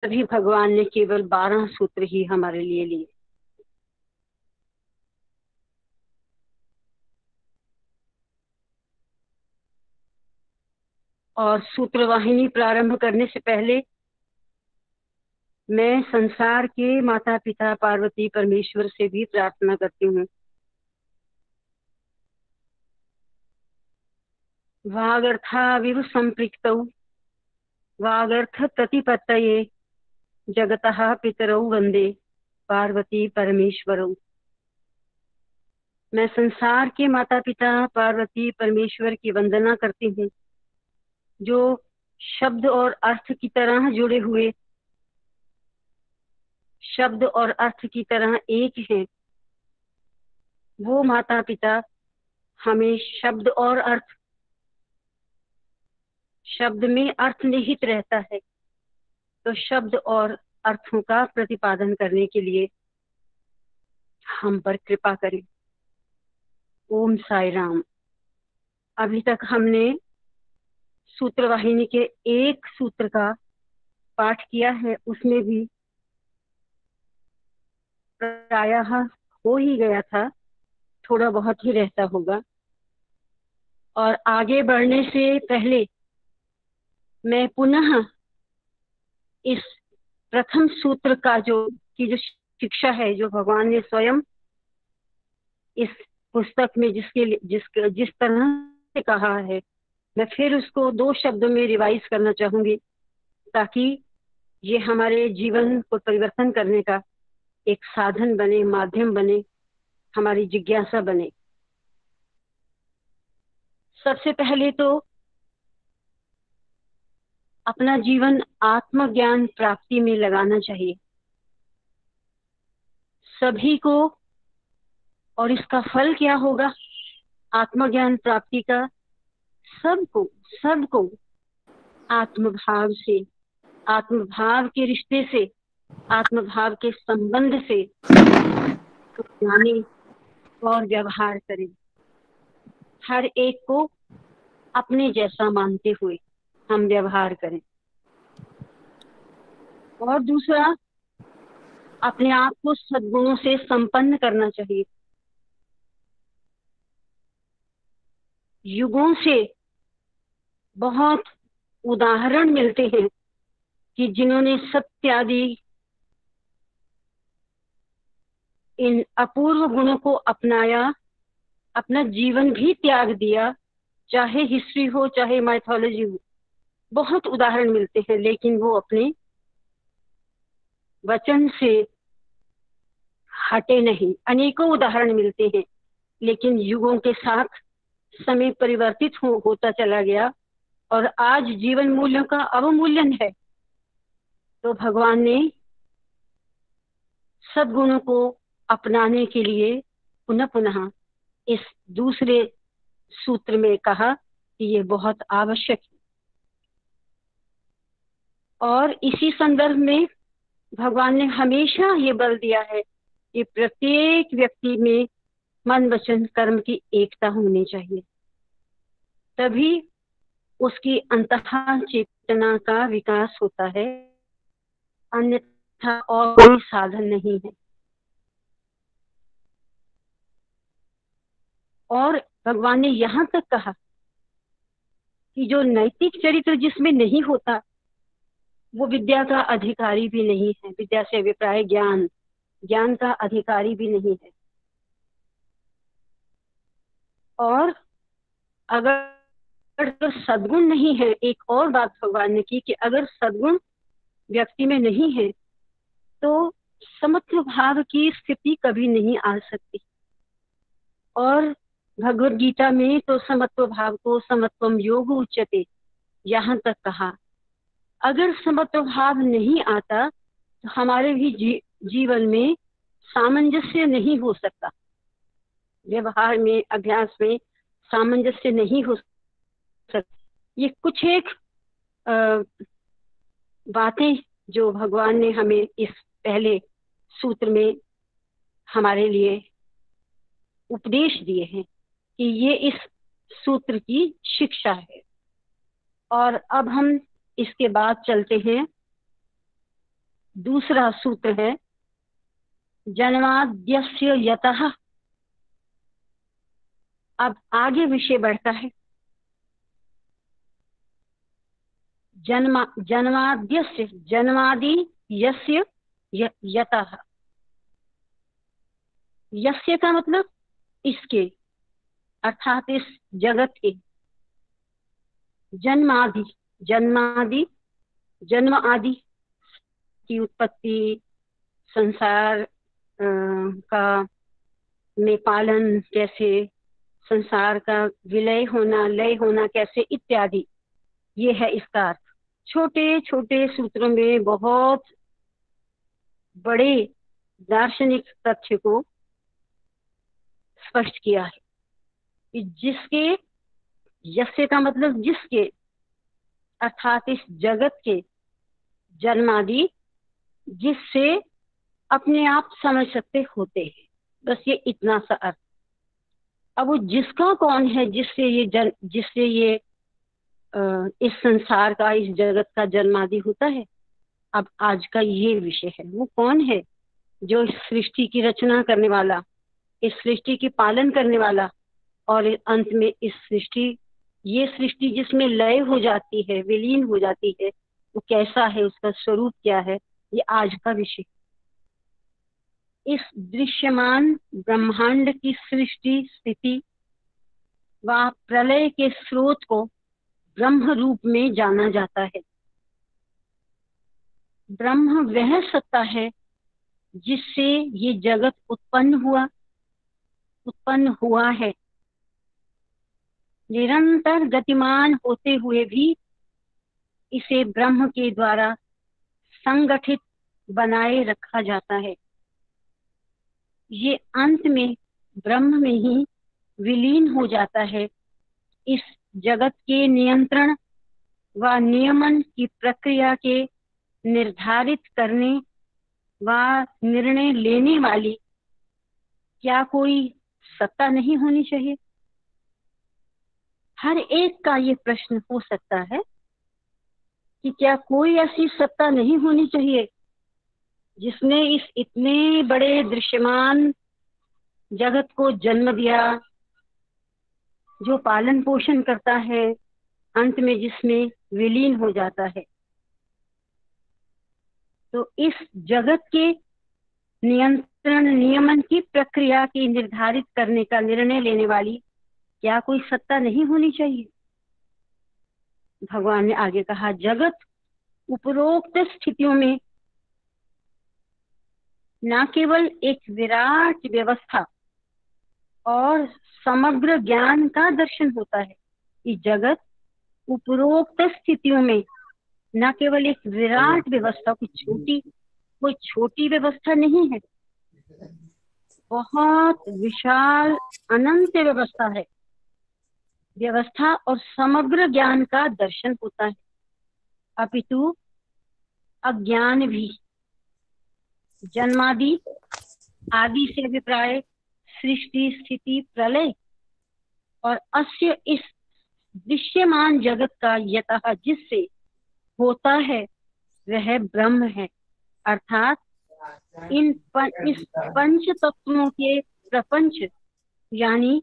तभी भगवान ने केवल 12 सूत्र ही हमारे लिए लिए। और सूत्र वाहिनी प्रारंभ करने से पहले मैं संसार के माता पिता पार्वती परमेश्वर से भी प्रार्थना करती हूँ। वागर्थाविव संपृक्तौ वागर्थ प्रतिपत्तये जगतः पितरौ वंदे पार्वती परमेश्वरौ। मैं संसार के माता पिता पार्वती परमेश्वर की वंदना करती हूँ, जो शब्द और अर्थ की तरह जुड़े हुए, शब्द और अर्थ की तरह एक हैं। वो माता पिता हमें शब्द और अर्थ, शब्द में अर्थ निहित रहता है, तो शब्द और अर्थों का प्रतिपादन करने के लिए हम पर कृपा करें। ओम साई राम। अभी तक हमने सूत्र वाहिनी के एक सूत्र का पाठ किया है, उसमें भी प्रायः हो ही गया था, थोड़ा बहुत ही रहता होगा। और आगे बढ़ने से पहले मैं पुनः इस प्रथम सूत्र का जो शिक्षा है, जो भगवान ने स्वयं इस पुस्तक में जिस तरह से कहा है, मैं फिर उसको 2 शब्दों में रिवाइज करना चाहूंगी, ताकि ये हमारे जीवन को परिवर्तन करने का एक साधन बने, माध्यम बने, हमारी जिज्ञासा बने। सबसे पहले तो अपना जीवन आत्मज्ञान प्राप्ति में लगाना चाहिए सभी को। और इसका फल क्या होगा आत्मज्ञान प्राप्ति का? सबको आत्मभाव से, आत्मभाव के रिश्ते से, आत्मभाव के संबंध से जाने और व्यवहार करें। हर एक को अपने जैसा मानते हुए हम व्यवहार करें। और दूसरा, अपने आप को सद्गुणों से संपन्न करना चाहिए। युगों से बहुत उदाहरण मिलते हैं कि जिन्होंने सत्य आदि इन अपूर्व गुणों को अपनाया, अपना जीवन भी त्याग दिया, चाहे हिस्ट्री हो चाहे माइथोलॉजी हो, बहुत उदाहरण मिलते हैं। लेकिन वो अपने वचन से हटे नहीं। अनेकों उदाहरण मिलते हैं, लेकिन युगों के साथ समय परिवर्तित होता चला गया और आज जीवन मूल्यों का अवमूल्यन है। तो भगवान ने सद्गुणों को अपनाने के लिए पुनः पुनः इस दूसरे सूत्र में कहा कि ये बहुत आवश्यक है। और इसी संदर्भ में भगवान ने हमेशा ये बल दिया है कि प्रत्येक व्यक्ति में मन वचन कर्म की एकता होनी चाहिए, तभी उसकी अंतः चेतना का विकास होता है, अन्यथा और कोई साधन नहीं है। और भगवान ने यहाँ तक कहा कि जो नैतिक चरित्र जिसमें नहीं होता, वो विद्या का अधिकारी भी नहीं है। विद्या से अभिप्राय ज्ञान, ज्ञान का अधिकारी भी नहीं है। और अगर तो सद्गुण नहीं है, एक और बात भगवान ने की कि अगर सद्गुण व्यक्ति में नहीं है तो समत्व भाव की स्थिति कभी नहीं आ सकती। और भगवद गीता में तो समत्व भाव को समत्वम योग उच्यते यहाँ तक कहा। अगर समत्व भाव नहीं आता तो हमारे भी जीवन में सामंजस्य नहीं हो सकता, व्यवहार में, अभ्यास में सामंजस्य नहीं हो सकता। ये कुछ एक बातें जो भगवान ने हमें इस पहले सूत्र में हमारे लिए उपदेश दिए हैं कि ये इस सूत्र की शिक्षा है। और अब हम इसके बाद चलते हैं दूसरा सूत्र है जन्माद्यस्य यतः। अब आगे विषय बढ़ता है। जन्माद्यस्य, जन्मादि यस्य यतः। यस्य का मतलब इसके, अर्थात इस जगत के। जन्मादि, जन्मादि, जन्म आदि की उत्पत्ति, संसार का में पालन कैसे, संसार का विलय होना, लय होना कैसे, इत्यादि, ये है इसका अर्थ। छोटे छोटे सूत्रों में बहुत बड़े दार्शनिक तथ्य को स्पष्ट किया है कि जिसके, यस्य का मतलब जिसके, अर्थात इस जगत के जन्मादि, जिससे अपने आप समझ सकते होते हैं, बस ये इतना सा अर्थ। अब वो जिसका कौन है, जिससे ये इस संसार का, इस जगत का जन्मादि होता है, अब आज का ये विषय है। वो कौन है जो इस सृष्टि की रचना करने वाला, इस सृष्टि की पालन करने वाला, और अंत में इस सृष्टि, ये सृष्टि जिसमें लय हो जाती है, विलीन हो जाती है, वो कैसा है, उसका स्वरूप क्या है, ये आज का विषय। इस दृश्यमान ब्रह्मांड की सृष्टि, स्थिति व प्रलय के स्रोत को ब्रह्म रूप में जाना जाता है। ब्रह्म वह सत्ता है जिससे ये जगत उत्पन्न हुआ है। निरंतर गतिमान होते हुए भी इसे ब्रह्म के द्वारा संगठित बनाए रखा जाता है। ये अंत में ब्रह्म में ही विलीन हो जाता है। इस जगत के नियंत्रण व नियमन की प्रक्रिया के निर्धारित करने व निर्णय लेने वाली क्या कोई सत्ता नहीं होनी चाहिए? हर एक का ये प्रश्न हो सकता है कि क्या कोई ऐसी सत्ता नहीं होनी चाहिए जिसने इस इतने बड़े दृश्यमान जगत को जन्म दिया, जो पालन पोषण करता है, अंत में जिसमें विलीन हो जाता है। तो इस जगत के नियंत्रण नियमन की प्रक्रिया की निर्धारित करने का निर्णय लेने वाली क्या कोई सत्ता नहीं होनी चाहिए? भगवान ने आगे कहा, जगत उपरोक्त स्थितियों में न केवल एक विराट व्यवस्था और समग्र ज्ञान का दर्शन होता है। कि जगत उपरोक्त स्थितियों में न केवल एक विराट व्यवस्था, कोई छोटी व्यवस्था नहीं है, बहुत विशाल अनंत व्यवस्था और समग्र ज्ञान का दर्शन होता है, अपितु अज्ञान भी। जन्मादि, आदि से अभिप्राय सृष्टि, स्थिति, प्रलय और अस्य इस दृश्यमान जगत का यतः जिससे होता है वह ब्रह्म है। अर्थात इस पंच तत्वों के प्रपंच यानी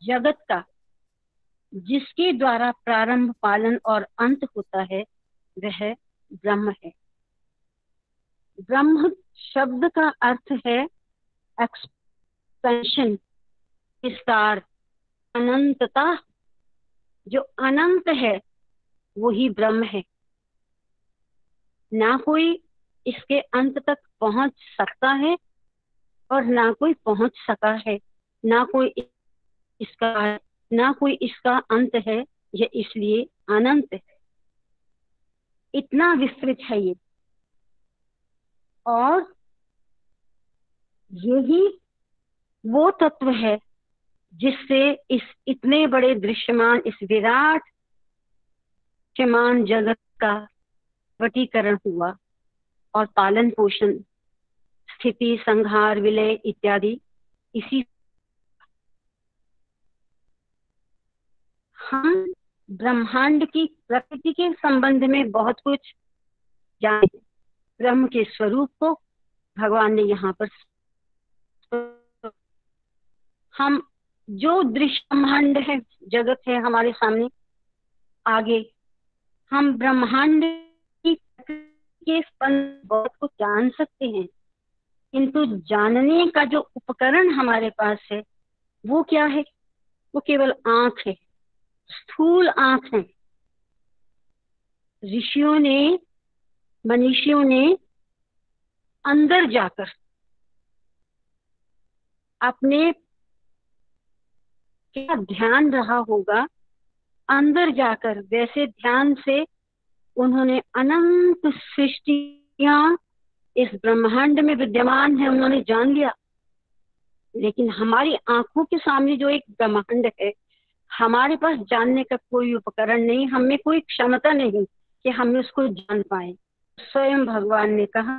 जगत का जिसके द्वारा प्रारंभ, पालन और अंत होता है वह ब्रह्म है। ब्रह्म शब्द का अर्थ है एक्सपेंशन, विस्तार, अनंतता। जो अनंत है वही ब्रह्म है। ना कोई इसके अंत तक पहुंच सकता है और ना कोई पहुंच सका है, ना कोई इसका अंत है, यह इसलिए अनंत है। इतना विस्तृत है ये। और यही वो तत्व है जिससे इस इतने बड़े दृश्यमान, इस विराट दृश्यमान जगत का वटीकरण हुआ और पालन पोषण, स्थिति, संहार, विलय इत्यादि इसी। हम ब्रह्मांड की प्रकृति के संबंध में बहुत कुछ जानते हैं। ब्रह्म के स्वरूप को भगवान ने यहाँ पर, हम जो दृश्य ब्रह्मांड है, जगत है हमारे सामने, आगे हम ब्रह्मांड के बहुत को जान सकते हैं, किंतु जानने का जो उपकरण हमारे पास है वो क्या है? वो केवल आंख है, स्थूल आंख है। ऋषियों ने, मनीषियों ने अंदर जाकर अपने, क्या ध्यान रहा होगा, अंदर जाकर वैसे ध्यान से उन्होंने अनंत सृष्टियां इस ब्रह्मांड में विद्यमान है, उन्होंने जान लिया। लेकिन हमारी आंखों के सामने जो एक ब्रह्मांड है, हमारे पास जानने का कोई उपकरण नहीं, हमें कोई क्षमता नहीं कि हम उसको जान पाए। स्वयं भगवान ने कहा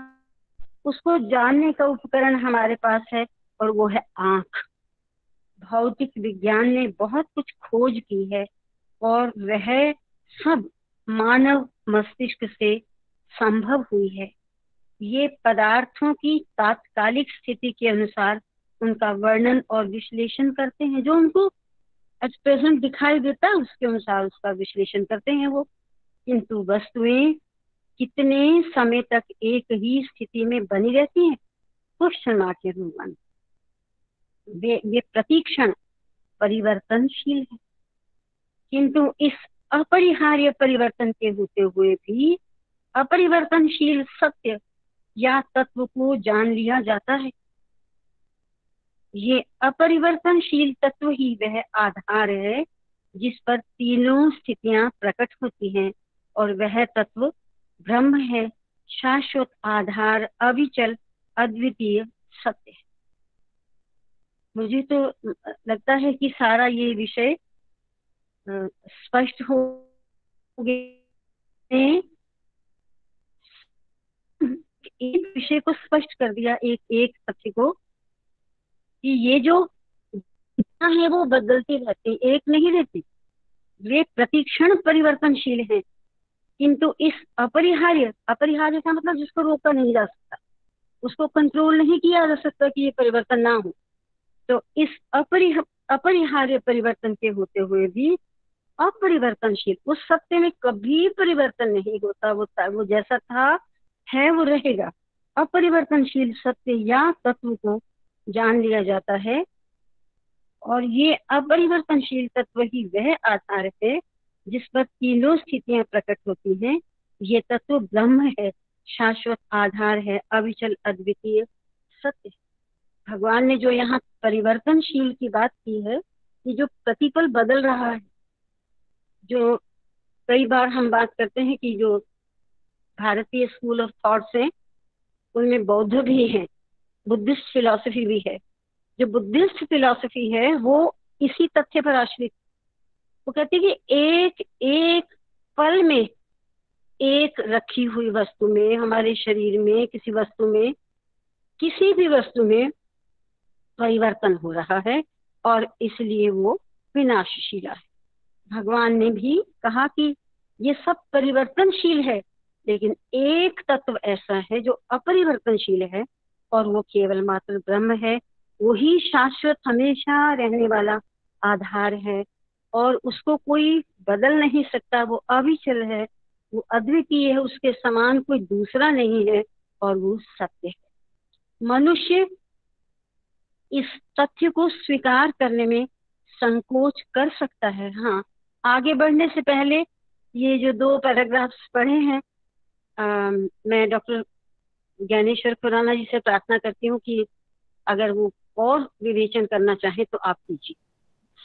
उसको जानने का उपकरण हमारे पास है और वो है आंख। भौतिक विज्ञान ने बहुत कुछ खोज की है और वह सब मानव मस्तिष्क से संभव हुई है। ये पदार्थों की तात्कालिक स्थिति के अनुसार उनका वर्णन और विश्लेषण करते हैं, जो उनको एट प्रेजेंट दिखाई देता है उसके अनुसार उसका विश्लेषण करते हैं वो। किंतु वस्तुएं कितने समय तक एक ही स्थिति में बनी रहती हैं? क्वेश्चन मार्क के रूप में ये प्रतिक्षण परिवर्तनशील है। किंतु इस अपरिहार्य परिवर्तन के होते हुए भी अपरिवर्तनशील सत्य या तत्व को जान लिया जाता है। ये अपरिवर्तनशील तत्व ही वह आधार है जिस पर तीनों स्थितियां प्रकट होती हैं, और वह तत्व ब्रह्म है, शाश्वत आधार, अविचल, अद्वितीय सत्य है। मुझे तो लगता है कि सारा ये विषय स्पष्ट हो गए। एक विषय को स्पष्ट कर दिया, एक एक तथ्य को, कि ये जो है वो बदलती रहती, एक नहीं रहती, वे प्रतिक्षण परिवर्तनशील है। किंतु इस अपरिहार्य, अपरिहार्य का मतलब जिसको रोका नहीं जा सकता, उसको कंट्रोल नहीं किया जा सकता कि ये परिवर्तन ना हो, तो इस अपरिहार्य परिवर्तन के होते हुए भी अपरिवर्तनशील उस सत्य में कभी परिवर्तन नहीं होता। वो जैसा था है वो रहेगा। अपरिवर्तनशील सत्य या तत्व को जान लिया जाता है, और ये अपरिवर्तनशील तत्व ही वह आधार है जिस पर तीनों स्थितियां प्रकट होती हैं। ये तत्व ब्रह्म है, शाश्वत आधार है, अविचल, अद्वितीय सत्य। भगवान ने जो यहाँ परिवर्तनशील की बात की है, कि जो प्रतिपल बदल रहा है, जो कई बार हम बात करते हैं कि जो भारतीय स्कूल ऑफ थॉट्स हैं उनमें बौद्ध भी हैं, बुद्धिस्ट फिलॉसफी भी है। जो बुद्धिस्ट फिलॉसफी है वो इसी तथ्य पर आश्रित, वो कहती है कि एक एक पल में, एक रखी हुई वस्तु में, हमारे शरीर में, किसी वस्तु में, किसी भी वस्तु में परिवर्तन हो रहा है और इसलिए वो विनाशशील है। भगवान ने भी कहा कि ये सब परिवर्तनशील है, लेकिन एक तत्व ऐसा है जो अपरिवर्तनशील है, और वो केवल मात्र ब्रह्म है। वही शाश्वत, हमेशा रहने वाला आधार है, और उसको कोई बदल नहीं सकता। वो अविचल है, वो अद्वितीय है, उसके समान कोई दूसरा नहीं है, और वो सत्य है। मनुष्य इस तथ्य को स्वीकार करने में संकोच कर सकता है। हाँ, आगे बढ़ने से पहले ये जो 2 पैराग्राफ्स पढ़े हैं, मैं डॉक्टर ज्ञानेश्वर खुराना जी से प्रार्थना करती हूँ कि अगर वो और विवेचन करना चाहे तो आप कीजिए।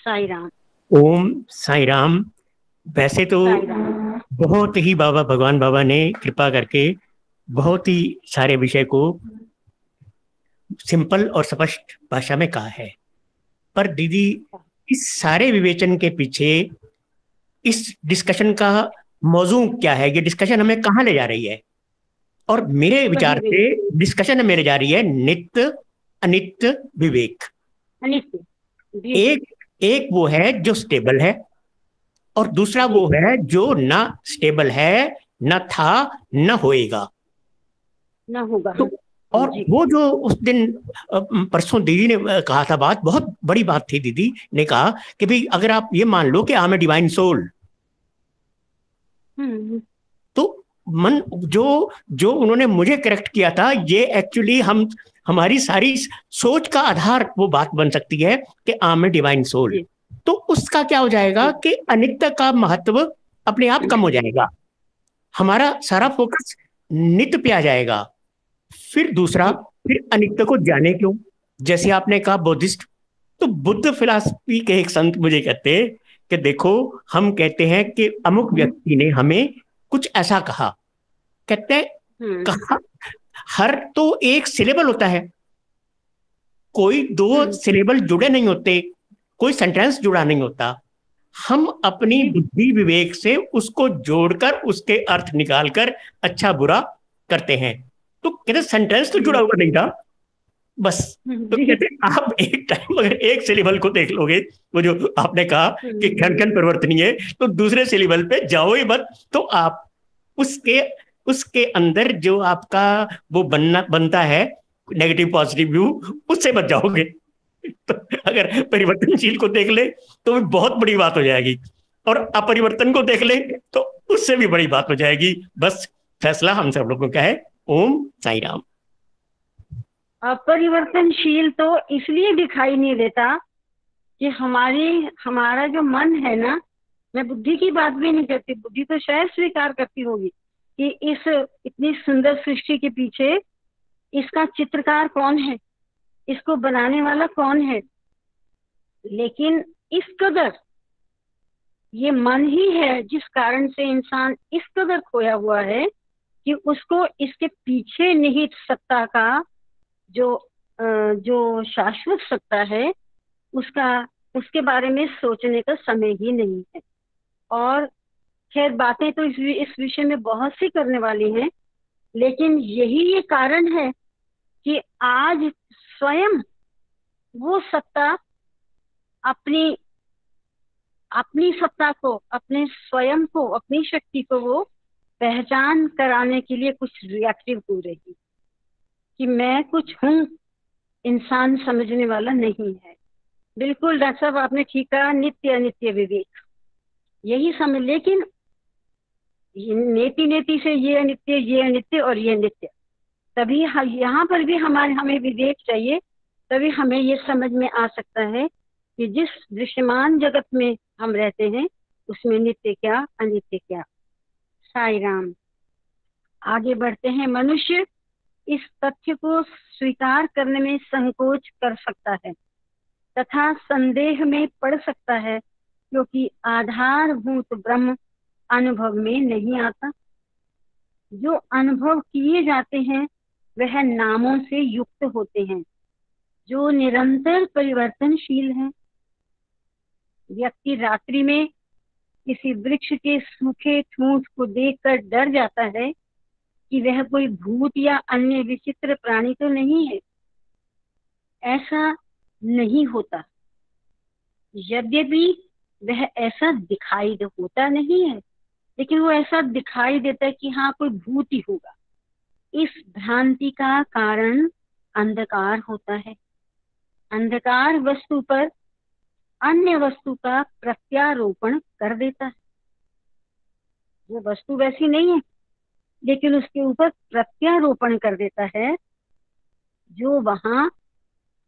साई राम। ओम साई राम। वैसे तो बहुत ही भगवान बाबा ने कृपा करके बहुत ही सारे विषय को सिंपल और स्पष्ट भाषा में कहा है, पर दीदी इस सारे विवेचन के पीछे इस डिस्कशन का मौजू क्या है? ये डिस्कशन हमें कहाँ ले जा रही है? और मेरे विचार से डिस्कशन में ले जा रही है नित्य अनित्य विवेक। एक वो है जो स्टेबल है, और दूसरा वो है जो ना स्टेबल है, ना था, ना होएगा। ना होगा। तो और जी। वो जो उस दिन परसों दीदी ने कहा था, बात बहुत बड़ी बात थी। दीदी ने कहा कि भाई अगर आप ये मान लो कि I am a divine soul, hmm. तो मन जो जो उन्होंने मुझे करेक्ट किया था, ये एक्चुअली हम हमारी सारी सोच का आधार वो बात बन सकती है कि I am a divine soul. जी। तो उसका क्या हो जाएगा जी। कि अनित्य का महत्व अपने आप कम हो जाएगा, हमारा सारा फोकस नित्य पे आ जाएगा। फिर दूसरा, जी। फिर अनित्य को जाने क्यों? जैसे आपने कहा बुद्धिस्ट, तो बुद्ध फिलॉसफी के एक संत मुझे कहते हैं कि देखो, हम कहते हैं कि अमुक व्यक्ति ने हमें कुछ ऐसा कहा, कहते हैं हम्म। कहा, हर तो एक सिलेबल होता है, कोई दो हम्म। सिलेबल जुड़े नहीं होते, कोई सेंटेंस जुड़ा नहीं होता। हम अपनी जी। बुद्धि विवेक से उसको जोड़कर उसके अर्थ निकालकर अच्छा बुरा करते हैं। तो कहते सेंटेंस तो जुड़ा हम्म। हुआ नहीं था बस। तो जी। कहते आप एक टाइम अगर एक सिलेबल को देख लोगे, वो जो आपने कहा कि हम्म। खन खन परिवर्तनीय है, तो दूसरे सिलेबल पे जाओ ही मत। तो आप उसके उसके अंदर जो आपका वो बनता है नेगेटिव पॉजिटिव व्यू, उससे बच जाओगे। तो अगर परिवर्तनशील को देख ले तो भी बहुत बड़ी बात हो जाएगी, और अपरिवर्तन को देख ले तो उससे भी बड़ी बात हो जाएगी। बस फैसला हम सब लोगों का है। ओम साई राम। अपरिवर्तनशील तो इसलिए दिखाई नहीं देता कि हमारा जो मन है ना, मैं बुद्धि की बात भी नहीं करती, बुद्धि तो शायद स्वीकार करती होगी कि इस इतनी सुंदर सृष्टि के पीछे इसका चित्रकार कौन है, इसको बनाने वाला कौन है। लेकिन इस कदर ये मन ही है जिस कारण से इंसान इस कदर खोया हुआ है कि उसको इसके पीछे निहित सत्ता का जो शाश्वत सत्ता है उसका उसके बारे में सोचने का समय ही नहीं है। और खैर बातें तो इस विषय में बहुत सी करने वाली हैं, लेकिन यही ये कारण है कि आज स्वयं वो सत्ता अपनी अपनी सत्ता को, अपने स्वयं को, अपनी शक्ति को वो पहचान कराने के लिए कुछ रिएक्टिव हो रही कि मैं कुछ हूँ, इंसान समझने वाला नहीं है। बिल्कुल डॉक्टर साहब आपने ठीक कहा, नित्य अनित्य विवेक यही समझ। लेकिन नेति नेति से ये अनित्य और ये नित्य, तभी यहाँ पर भी हमें विवेक चाहिए, तभी हमें ये समझ में आ सकता है कि जिस दृश्यमान जगत में हम रहते हैं उसमें नित्य क्या अनित्य क्या। साई राम। आगे बढ़ते हैं। मनुष्य इस तथ्य को स्वीकार करने में संकोच कर सकता है तथा संदेह में पड़ सकता है, क्योंकि आधारभूत ब्रह्म अनुभव में नहीं आता। जो अनुभव किए जाते हैं वह नामों से युक्त होते हैं जो निरंतर परिवर्तनशील हैं। व्यक्ति रात्रि में किसी वृक्ष के सूखे ठूंठ को देखकर डर जाता है कि वह कोई भूत या अन्य विचित्र प्राणी तो नहीं है। ऐसा नहीं होता, यद्यपि वह ऐसा दिखाई होता नहीं है, लेकिन वो ऐसा दिखाई देता है कि हाँ कोई भूत ही होगा। इस भ्रांति का कारण अंधकार होता है। अंधकार वस्तु पर अन्य वस्तु का प्रत्यारोपण कर देता है। वो वस्तु वैसी नहीं है, लेकिन उसके ऊपर प्रत्यारोपण कर देता है जो वहां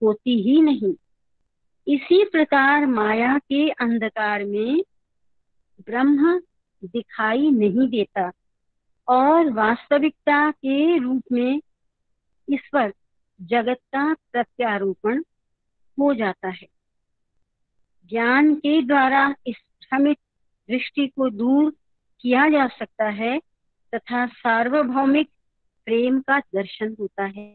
होती ही नहीं। इसी प्रकार माया के अंधकार में ब्रह्म दिखाई नहीं देता और वास्तविकता के रूप में इस पर जगत का प्रत्यारोपण हो जाता है। ज्ञान के द्वारा इस भ्रमित दृष्टि को दूर किया जा सकता है तथा सार्वभौमिक प्रेम का दर्शन होता है,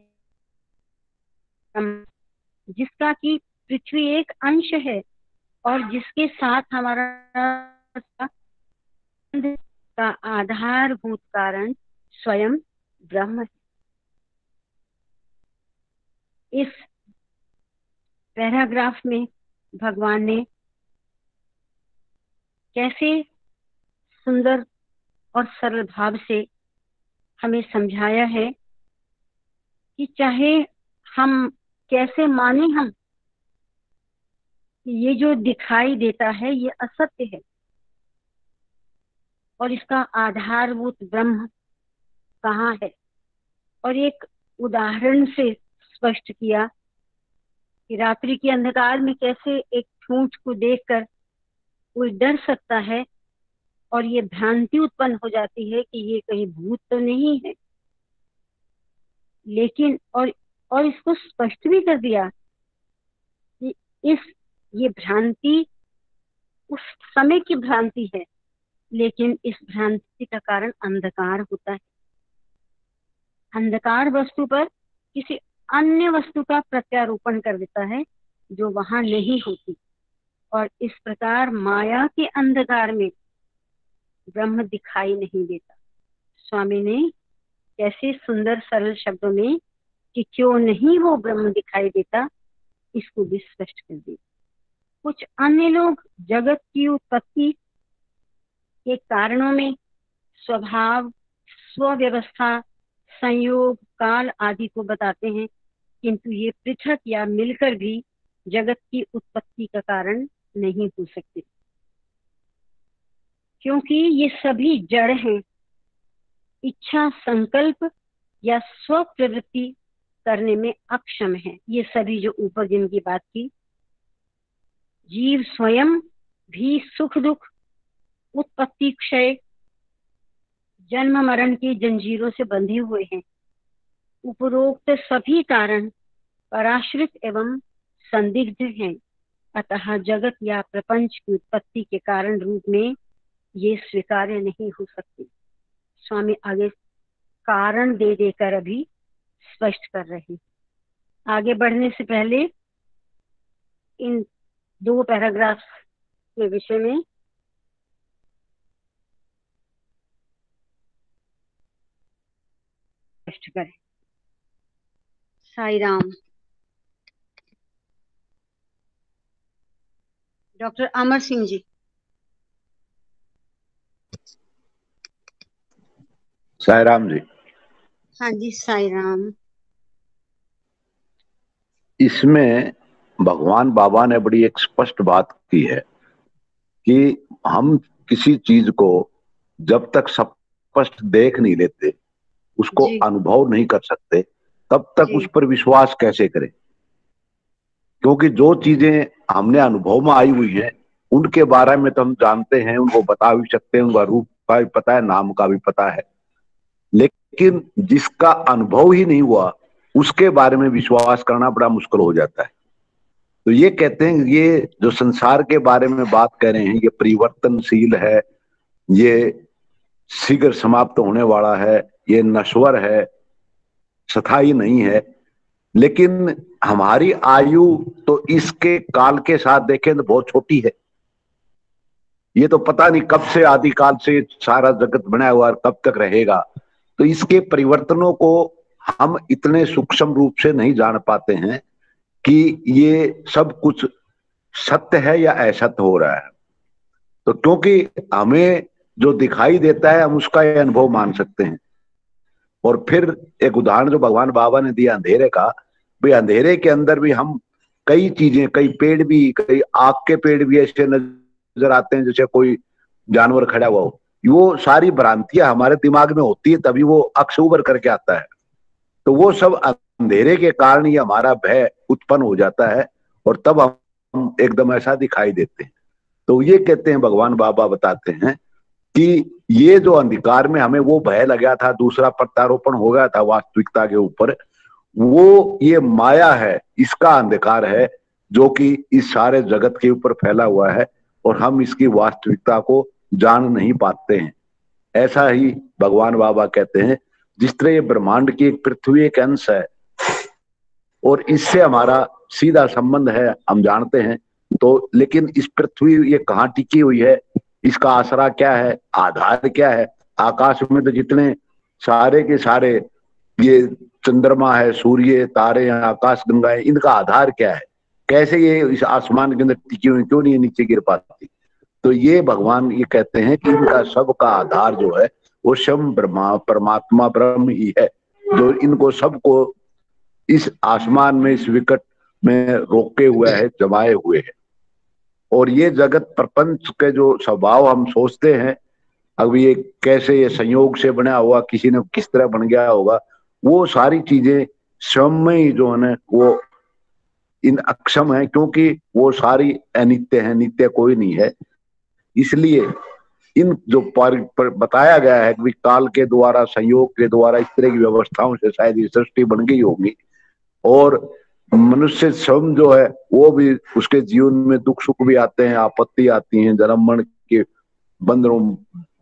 जिसका कि पृथ्वी एक अंश है और जिसके साथ हमारा संबंध का आधारभूत कारण स्वयं ब्रह्म है। इस पैराग्राफ में भगवान ने कैसे सुंदर और सरल भाव से हमें समझाया है कि चाहे हम कैसे माने हम कि ये जो दिखाई देता है ये असत्य है और इसका आधारभूत ब्रह्म कहाँ है। और एक उदाहरण से स्पष्ट किया कि रात्रि के अंधकार में कैसे एक ठूंठ को देखकर कोई डर सकता है और ये भ्रांति उत्पन्न हो जाती है कि ये कहीं भूत तो नहीं है। लेकिन और इसको स्पष्ट भी कर दिया कि ये भ्रांति उस समय की भ्रांति है, लेकिन इस भ्रांति का कारण अंधकार होता है। अंधकार वस्तु पर किसी अन्य वस्तु का प्रत्यारोपण कर देता है जो वहां नहीं होती, और इस प्रकार माया के अंधकार में ब्रह्म दिखाई नहीं देता। स्वामी ने कैसे सुंदर सरल शब्दों में कि क्यों नहीं वो ब्रह्म दिखाई देता, इसको भी स्पष्ट कर दिया। कुछ अन्य लोग जगत की उत्पत्ति के कारणों में स्वभाव, स्वव्यवस्था, संयोग, काल आदि को बताते हैं, किंतु ये पृथक या मिलकर भी जगत की उत्पत्ति का कारण नहीं हो सकते, क्योंकि ये सभी जड़ हैं। इच्छा, संकल्प या स्व प्रवृत्ति करने में अक्षम है। ये सभी जो ऊपर जिनकी बात की, जीव स्वयं भी सुख दुख, उत्पत्ति क्षय, जन्म मरण की जंजीरों से बंधे हुए हैं। उपरोक्त सभी कारण पराश्रित एवं संदिग्ध हैं, अतः जगत या प्रपंच की उत्पत्ति के कारण रूप में ये स्वीकार्य नहीं हो सकती। स्वामी आगे कारण दे देकर अभी स्पष्ट कर रहे हैं। आगे बढ़ने से पहले इन 2 पैराग्राफ के विषय में स्पष्ट करें। साई राम। डॉक्टर अमर सिंह जी। साई राम जी। हाँ जी, साई राम। इसमें भगवान बाबा ने बड़ी एक स्पष्ट बात की है कि हम किसी चीज को जब तक स्पष्ट देख नहीं लेते, उसको अनुभव नहीं कर सकते, तब तक उस पर विश्वास कैसे करें। क्योंकि जो चीजें हमने अनुभव में आई हुई हैं उनके बारे में तो हम जानते हैं, उनको बता भी सकते हैं, उनका रूप का भी पता है, नाम का भी पता है, लेकिन जिसका अनुभव ही नहीं हुआ उसके बारे में विश्वास करना बड़ा मुश्किल हो जाता है। तो ये कहते हैं, ये जो संसार के बारे में बात कर रहे हैं ये परिवर्तनशील है, ये शीघ्र समाप्त होने वाला है, ये नश्वर है, स्थायी नहीं है। लेकिन हमारी आयु तो इसके काल के साथ देखें तो बहुत छोटी है। ये तो पता नहीं कब से, आदिकाल से सारा जगत बना हुआ और कब तक रहेगा। तो इसके परिवर्तनों को हम इतने सूक्ष्म रूप से नहीं जान पाते हैं कि ये सब कुछ सत्य है या असत्य हो रहा है। तो क्योंकि हमें जो दिखाई देता है हम उसका ये अनुभव मान सकते हैं। और फिर एक उदाहरण जो भगवान बाबा ने दिया अंधेरे का, भाई अंधेरे के अंदर भी हम कई चीजें, कई पेड़ भी, कई आग के पेड़ भी ऐसे नजर आते हैं जैसे कोई जानवर खड़ा हुआ हो। वो सारी भ्रांतियां हमारे दिमाग में होती है, तभी वो अक्स उभर करके आता है। तो वो सब अंधेरे के कारण ही हमारा भय उत्पन्न हो जाता है और तब हम एकदम ऐसा दिखाई देते हैं। तो ये कहते हैं, भगवान बाबा बताते हैं कि ये जो अंधकार में हमें वो भय लगा था, दूसरा प्रत्यारोपण हो गया था वास्तविकता के ऊपर, वो ये माया है, इसका अंधकार है जो कि इस सारे जगत के ऊपर फैला हुआ है और हम इसकी वास्तविकता को जान नहीं पाते हैं। ऐसा ही भगवान बाबा कहते हैं, जिस तरह ये ब्रह्मांड की एक पृथ्वी एक अंश है और इससे हमारा सीधा संबंध है, हम जानते हैं। तो लेकिन इस पृथ्वी ये कहाँ टिकी हुई है, इसका आसरा क्या है, आधार क्या है। आकाश में तो जितने सारे के सारे ये चंद्रमा है, सूर्य, तारे हैं, आकाश गंगा है, इनका आधार क्या है, कैसे ये इस आसमान के अंदर टिकी हुई, क्यों नहीं नीचे गिर पाती। तो ये भगवान ये कहते हैं कि इनका सबका आधार जो है वो स्वयं परमात्मा ब्रह्म ही है, जो इनको सबको इस आसमान में, इस विकट में रोके हुए है, जमाए हुए है। और ये जगत प्रपंच के जो स्वभाव हम सोचते हैं, अभी ये कैसे ये संयोग से बना हुआ, किसी ने किस तरह बन गया होगा, वो सारी चीजें स्वयं में ही जो है ना वो इन अक्षम है, क्योंकि वो सारी अनित्य है, नित्य कोई नहीं है। इसलिए इन जो पर बताया गया है कि काल के द्वारा, संयोग के द्वारा, इस तरह की व्यवस्थाओं से शायद ये सृष्टि बन गई होगी। और मनुष्य स्वयं जो है वो भी, उसके जीवन में दुख सुख भी आते हैं, आपत्ति आती है, जन्म मरण के बंधनों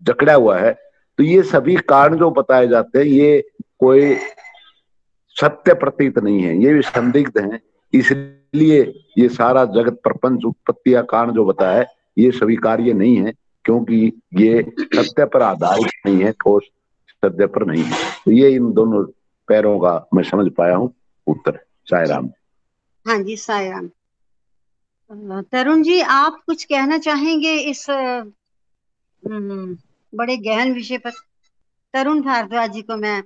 जकड़ा हुआ है। तो ये सभी कारण जो बताए जाते हैं, ये कोई सत्य प्रतीत नहीं है, ये भी संदिग्ध हैं। इसलिए ये सारा जगत प्रपंच उत्पत्ति का कारण जो बताया है, ये स्वीकार्य नहीं है, क्योंकि ये सत्य पर आधारित नहीं है, ठोस सत्य पर नहीं है। तो ये इन दोनों पैरों का मैं समझ पाया हूँ उत्तर। साई राम। हाँ जी, साई राम। तरुण जी, आप कुछ कहना चाहेंगे इस बड़े गहन विषय पर? तरुण भारद्वाज जी को मैं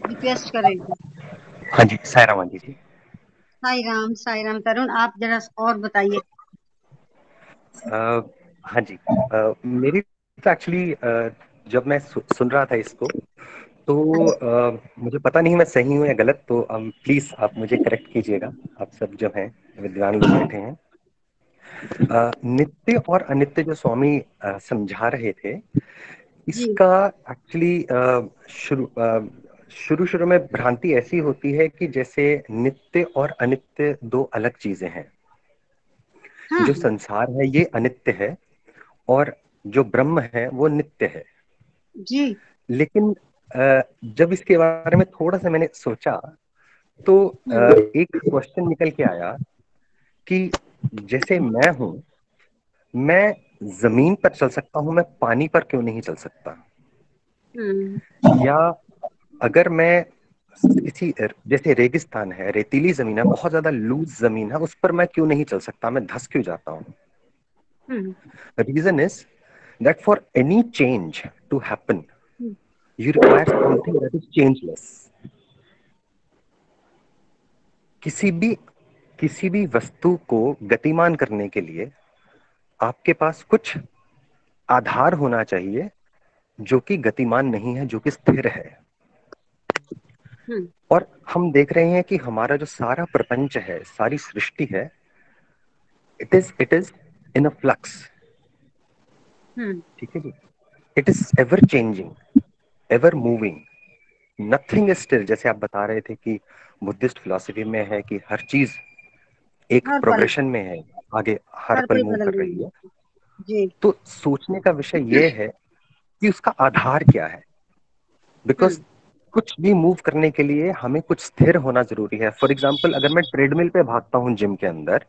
रिक्वेस्ट कर रही हूँ। हाँ जी, साई राम आंटी जी। साई राम, साई राम। तरुण, आप जरा और बताइए। हाँ जी, मेरी तो एक्चुअली जब मैं सुन रहा था इसको, तो मुझे पता नहीं मैं सही हूँ या गलत, तो प्लीज आप मुझे करेक्ट कीजिएगा। आप सब जो हैं विद्वान लोग बैठे हैं। नित्य और अनित्य जो स्वामी समझा रहे थे, जी। इसका एक्चुअली शुरू शुरू में भ्रांति ऐसी होती है कि जैसे नित्य और अनित्य दो अलग चीजें हैं। हाँ जो संसार है ये अनित्य है और जो ब्रह्म है वो नित्य है। जी। लेकिन जब इसके बारे में थोड़ा सा मैंने सोचा, तो एक क्वेश्चन निकल के आया कि जैसे मैं हूं, मैं जमीन पर चल सकता हूं, मैं पानी पर क्यों नहीं चल सकता? या अगर मैं किसी जैसे रेगिस्तान है, रेतीली जमीन है, बहुत ज्यादा लूज जमीन है, उस पर मैं क्यों नहीं चल सकता? मैं धंस क्यों जाता हूँ? Reason is that for any change to happen, you require something that is changeless. किसी भी वस्तु को गतिमान करने के लिए आपके पास कुछ आधार होना चाहिए जो कि गतिमान नहीं है, जो कि स्थिर है। और हम देख रहे हैं कि हमारा जो सारा प्रपंच है, सारी सृष्टि है, it is in a flux. ठीक है जी। It is ever changing, ever moving, nothing is still. जैसे आप बता रहे थे कि बुद्धिस्ट फिलॉसफी में है कि हर चीज एक हर पल प्रोग्रेशन में है, आगे हर हर पल पल मूव बदल कर रही रही है। है। जी। तो सोचने का विषय ये है कि उसका आधार क्या है। बिकॉज कुछ भी मूव करने के लिए हमें कुछ स्थिर होना जरूरी है। फॉर एग्जाम्पल, अगर मैं ट्रेडमिल पे भागता हूँ जिम के अंदर,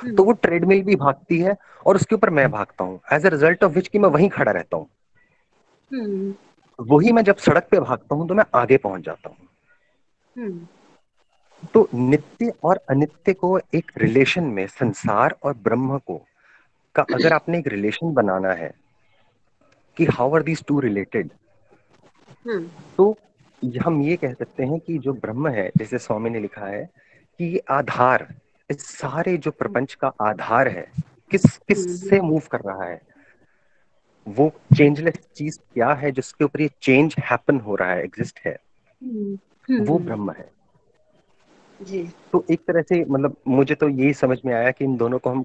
तो वो ट्रेडमिल भी भागती है और उसके ऊपर मैं भागता हूँ, as a result of which कि मैं वहीं खड़ा रहता हूँ। वही मैं जब सड़क पे भागता हूँ तो मैं आगे पहुंच जाता हूँ। तो नित्य और अनित्य को एक रिलेशन में, संसार और ब्रह्म को का अगर आपने एक रिलेशन बनाना है कि how are these two related, तो हम ये कह सकते हैं कि जो ब्रह्म है, जैसे स्वामी ने लिखा है कि ये आधार, इस सारे जो प्रपंच का आधार है, किस किस से मूव कर रहा है, वो चेंजलेस चीज क्या है जिसके ऊपर ये चेंज हैपन हो रहा है, एग्जिस्ट है, वो ब्रह्म है। जी। तो एक तरह से मतलब मुझे तो यही समझ में आया कि इन दोनों को हम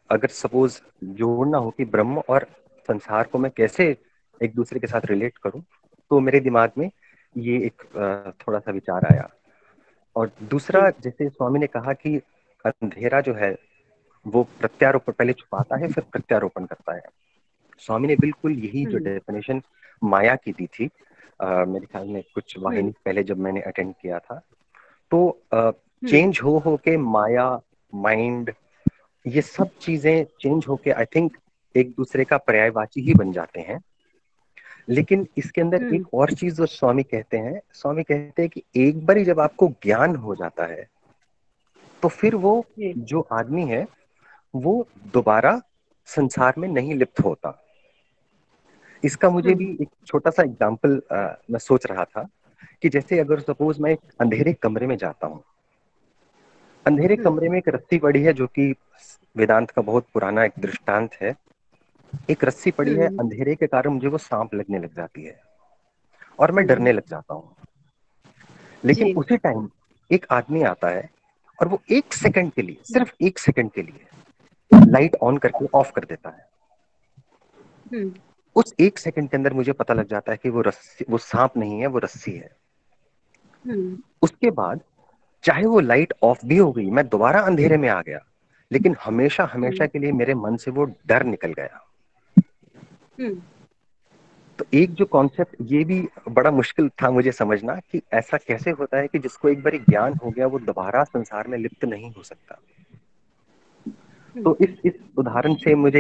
अगर सपोज जोड़ना हो कि ब्रह्म और संसार को मैं कैसे एक दूसरे के साथ रिलेट करूं, तो मेरे दिमाग में ये एक थोड़ा सा विचार आया। और दूसरा, जैसे स्वामी ने कहा कि अंधेरा जो है वो प्रत्यारोपण पहले छुपाता है, फिर प्रत्यारोपण करता है। स्वामी ने बिल्कुल यही जो डेफिनेशन माया की दी थी, मेरे ख्याल में कुछ वाहिनी पहले जब मैंने अटेंड किया था, तो चेंज हो के माया, माइंड, ये सब चीजें चेंज होके आई थिंक एक दूसरे का पर्यायवाची ही बन जाते हैं। लेकिन इसके अंदर एक और चीज जो स्वामी कहते हैं कि एक बार जब आपको ज्ञान हो जाता है तो फिर वो जो आदमी है वो दोबारा संसार में नहीं लिप्त होता। इसका मुझे भी एक छोटा सा एग्जाम्पल मैं सोच रहा था कि जैसे अगर सपोज मैं एक अंधेरे कमरे में जाता हूँ, अंधेरे कमरे में एक रस्सी पड़ी है, जो कि वेदांत का बहुत पुराना एक दृष्टांत है। एक रस्सी पड़ी है, अंधेरे के कारण मुझे वो सांप लगने लग जाती है और मैं डरने लग जाता हूँ। लेकिन उसी टाइम एक आदमी आता है और वो 1 सेकंड के लिए, सिर्फ 1 सेकंड के लिए लाइट ऑन करके ऑफ कर देता है। उस 1 सेकंड के अंदर मुझे पता लग जाता है कि वो रस्सी, वो सांप नहीं है, वो रस्सी है। उसके बाद चाहे वो लाइट ऑफ भी हो गई, मैं दोबारा अंधेरे में आ गया, लेकिन हमेशा हमेशा के लिए मेरे मन से वो डर निकल गया। तो एक जो कॉन्सेप्ट, ये भी बड़ा मुश्किल था मुझे समझना कि ऐसा कैसे होता है कि जिसको एक बार ज्ञान हो गया वो दोबारा संसार में लिप्त नहीं हो सकता। तो इस उदाहरण से मुझे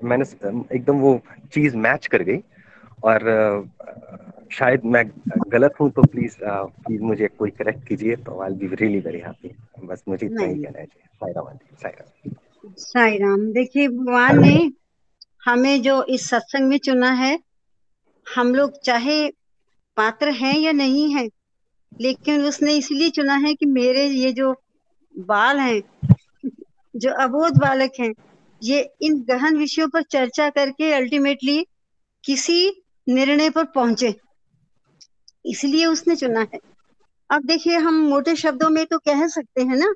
मैंने एकदम वो चीज मैच कर गई। और शायद मैं गलत हूं तो प्लीज मुझे कोई करेक्ट कीजिए, तो I will be really very happy. बस मुझे इतना ही कहना है। साई राम आंटी, साई राम। साई राम। देखिए, भगवान ने हमें जो इस सत्संग में चुना है, हम लोग चाहे पात्र हैं या नहीं हैं, लेकिन उसने इसलिए चुना है कि मेरे ये जो बाल हैं, जो अबोध बालक हैं, ये इन गहन विषयों पर चर्चा करके अल्टीमेटली किसी निर्णय पर पहुंचे, इसलिए उसने चुना है। अब देखिए, हम मोटे शब्दों में तो कह सकते हैं ना,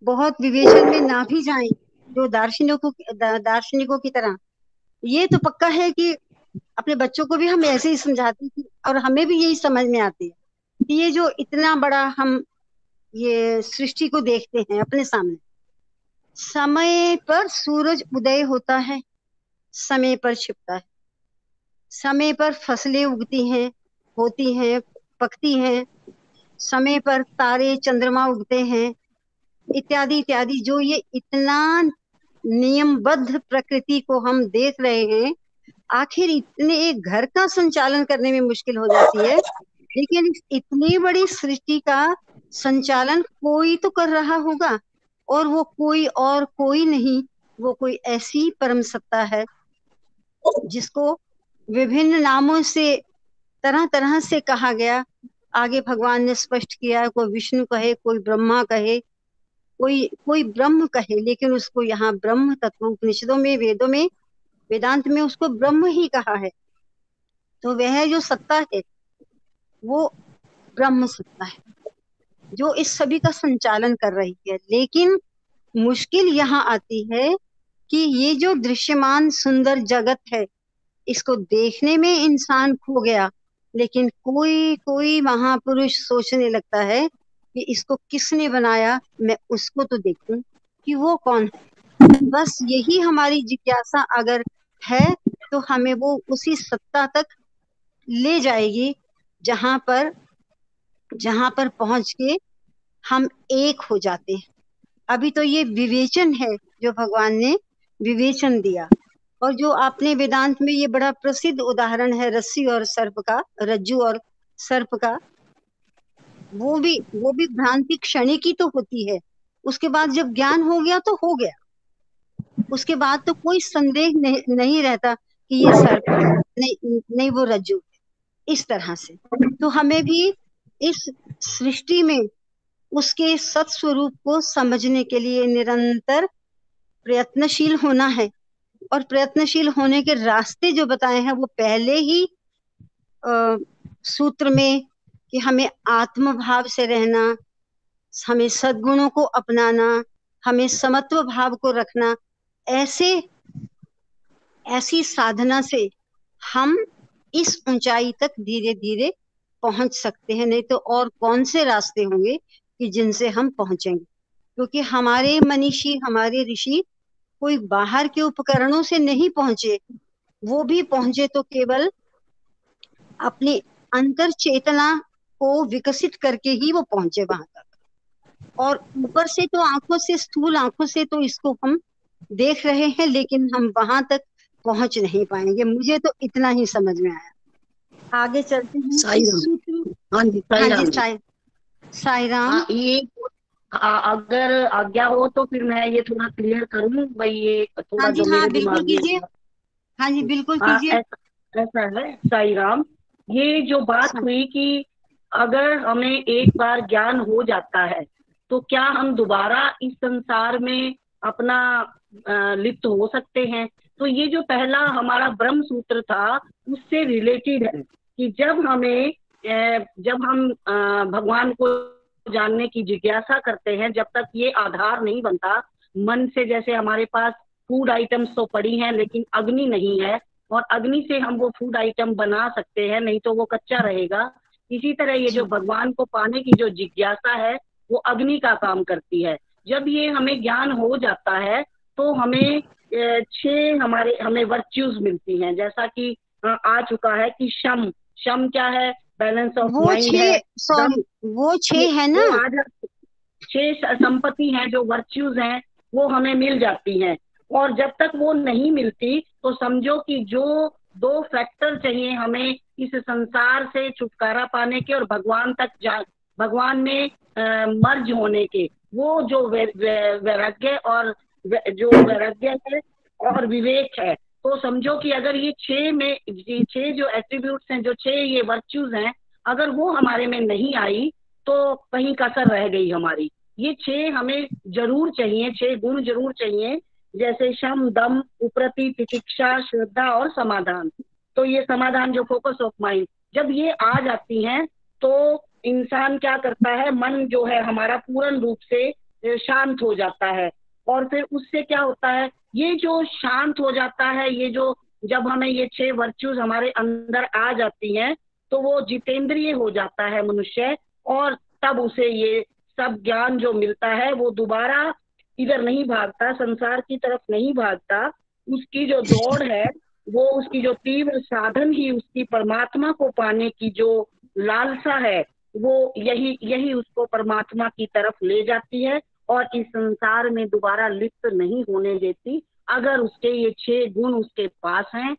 बहुत विवेचन में ना भी जाएं, जो दार्शनिकों की तरह। ये तो पक्का है कि अपने बच्चों को भी हम ऐसे ही समझाते हैं, और हमें भी यही समझ में आती है कि ये जो इतना बड़ा हम ये सृष्टि को देखते हैं अपने सामने, समय पर सूरज उदय होता है, समय पर छिपता है, समय पर फसलें उगती हैं, होती हैं, पकती हैं, समय पर तारे चंद्रमा उगते हैं, इत्यादि इत्यादि। जो ये इतना नियमबद्ध प्रकृति को हम देख रहे हैं, आखिर इतने एक घर का संचालन करने में मुश्किल हो जाती है, लेकिन इतनी बड़ी सृष्टि का संचालन कोई तो कर रहा होगा, और वो कोई और कोई नहीं, वो कोई ऐसी परम सत्ता है जिसको विभिन्न नामों से तरह तरह से कहा गया। आगे भगवान ने स्पष्ट किया, कोई विष्णु कहे, कोई ब्रह्मा कहे, कोई ब्रह्म कहे, लेकिन उसको यहाँ ब्रह्म तत्व उपनिषदों में, वेदों में, वेदांत में उसको ब्रह्म ही कहा है। तो वह जो सत्ता है वो ब्रह्म सत्ता है, जो इस सभी का संचालन कर रही है। लेकिन मुश्किल यहाँ आती है कि ये जो दृश्यमान सुंदर जगत है, इसको देखने में इंसान खो गया, लेकिन कोई कोई महापुरुष सोचने लगता है कि इसको किसने बनाया, मैं उसको तो देखूं कि वो कौन है। बस यही हमारी जिज्ञासा अगर है तो हमें वो उसी सत्ता तक ले जाएगी जहां पर पहुंच के हम एक हो जाते हैं। अभी तो ये विवेचन है जो भगवान ने विवेचन दिया। और जो आपने वेदांत में, ये बड़ा प्रसिद्ध उदाहरण है रस्सी और सर्प का, रज्जू और सर्प का, वो भी भ्रांति क्षणिक ही तो होती है। उसके बाद जब ज्ञान हो गया तो हो गया, उसके बाद तो कोई संदेह नहीं रहता कि ये सर्प है, नहीं वो रज्जू है। इस तरह से तो हमें भी इस सृष्टि में उसके सत्स्वरूप को समझने के लिए निरंतर प्रयत्नशील होना है। और प्रयत्नशील होने के रास्ते जो बताए हैं वो पहले ही सूत्र में, कि हमें आत्म भाव से रहना, हमें सद्गुणों को अपनाना, हमें समत्व भाव को रखना, ऐसी साधना से हम इस ऊंचाई तक धीरे धीरे पहुंच सकते हैं। नहीं तो और कौन से रास्ते होंगे कि जिनसे हम पहुंचेंगे, क्योंकि हमारे मनीषी, हमारे ऋषि कोई बाहर के उपकरणों से नहीं पहुंचे, वो भी पहुंचे तो केवल अपनी अंतर चेतना को विकसित करके ही वो पहुंचे वहां तक। और ऊपर से तो आंखों से, स्थूल आंखों से तो इसको हम देख रहे हैं, लेकिन हम वहां तक पहुंच नहीं पाएंगे। मुझे तो इतना ही समझ में आया। आगे चलते हैं। साई राम। हाँ जी, साई राम। साई राम। ये अगर आज्ञा हो तो फिर मैं ये थोड़ा क्लियर करूं भाई, ये थोड़ा हाँ जी, जो हाँ मेरे बिल्कुल दिमाग में कीजिए। हाँ जी बिल्कुल कीजिए। ऐसा है साई राम। ये जो बात हुई कि अगर हमें एक बार ज्ञान हो जाता है तो क्या हम दोबारा इस संसार में अपना लिप्त हो सकते हैं? तो ये जो पहला हमारा ब्रह्म सूत्र था उससे रिलेटेड है कि जब हम भगवान को जानने की जिज्ञासा करते हैं, जब तक ये आधार नहीं बनता मन से, जैसे हमारे पास फूड आइटम्स तो पड़ी हैं लेकिन अग्नि नहीं है, और अग्नि से हम वो फूड आइटम बना सकते हैं, नहीं तो वो कच्चा रहेगा। इसी तरह ये जो भगवान को पाने की जो जिज्ञासा है वो अग्नि का काम करती है। जब ये हमें ज्ञान हो जाता है तो हमें हमें वर्च्यूज मिलती हैं, जैसा कि आ चुका है कि शम क्या है? बैलेंस ऑफ माइंड है। वो 6 है ना, आज 6 संपत्ति हैं जो वर्च्यूज हैं वो हमें मिल जाती हैं। और जब तक वो नहीं मिलती तो समझो कि जो 2 फैक्टर चाहिए हमें इस संसार से छुटकारा पाने के और भगवान में मर्ज होने के, वो जो वैराग्य और जो वैराग्य है और विवेक है। तो समझो कि अगर ये 6 जो एट्रीब्यूट्स हैं, जो 6 ये वर्च्यूज हैं, अगर वो हमारे में नहीं आई तो कहीं कसर रह गई हमारी। ये 6 हमें जरूर चाहिए, 6 गुण जरूर चाहिए, जैसे शम, दम, उपरति, तितिक्षा, श्रद्धा और समाधान। तो ये समाधान जो फोकस ऑफ माइंड, जब ये आ जाती हैं तो इंसान क्या करता है, मन जो है हमारा पूर्ण रूप से शांत हो जाता है। और फिर उससे क्या होता है, ये जो शांत हो जाता है, ये जो जब हमें ये 6 वर्च्यूज हमारे अंदर आ जाती हैं तो वो जितेंद्रिय हो जाता है मनुष्य, और तब उसे ये सब ज्ञान जो मिलता है वो दोबारा इधर नहीं भागता, संसार की तरफ नहीं भागता। उसकी जो दौड़ है वो, उसकी जो तीव्र साधन ही उसकी परमात्मा को पाने की जो लालसा है, वो यही उसको परमात्मा की तरफ ले जाती है और इस संसार में दोबारा लिप्त नहीं होने देती, अगर उसके ये 6 गुण उसके पास हैं,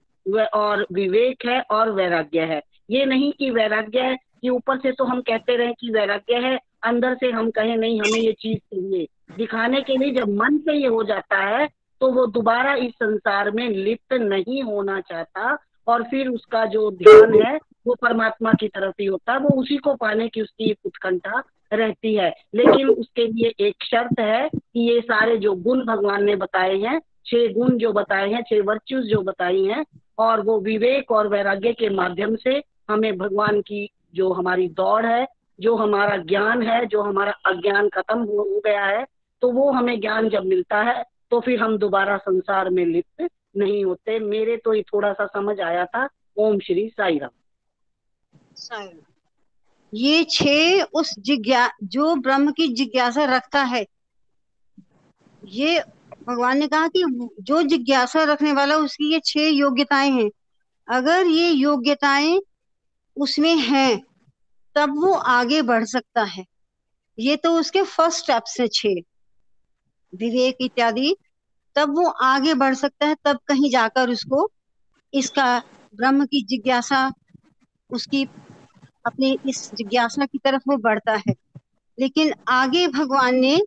और विवेक है और वैराग्य है। ये नहीं कि वैराग्य है कि ऊपर से तो हम कहते रहे कि वैराग्य है, अंदर से हम कहें नहीं हमें ये चीज चाहिए, दिखाने के लिए। जब मन से ये हो जाता है तो वो दोबारा इस संसार में लिप्त नहीं होना चाहता, और फिर उसका जो ध्यान है वो परमात्मा की तरफ ही होता है, वो उसी को पाने की उसकी उत्कंठा रहती है। लेकिन उसके लिए एक शर्त है कि ये सारे जो गुण भगवान ने बताए हैं, 6 गुण जो बताए हैं, 6 वर्च्यूज जो बताई हैं, और वो विवेक और वैराग्य के माध्यम से हमें भगवान की जो हमारी दौड़ है, जो हमारा ज्ञान है, जो हमारा अज्ञान खत्म हो गया है, तो वो हमें ज्ञान जब मिलता है तो फिर हम दोबारा संसार में लिप्त नहीं होते। मेरे तो ये थोड़ा सा समझ आया था। ओम श्री साई राम। ये 6 उस जो ब्रह्म की जिज्ञासा रखता है, ये भगवान ने कहा कि जो जिज्ञासा रखने वाला उसकी ये 6 योग्यताएं हैं। अगर ये योग्यताएं उसमें हैं तब वो आगे बढ़ सकता है। ये तो उसके फर्स्ट स्टेप्स है 6 विवेक इत्यादि, तब वो आगे बढ़ सकता है, तब कहीं जाकर उसको इसका ब्रह्म की जिज्ञासा, उसकी अपनी इस जिज्ञासा की तरफ वो बढ़ता है। लेकिन आगे भगवान ने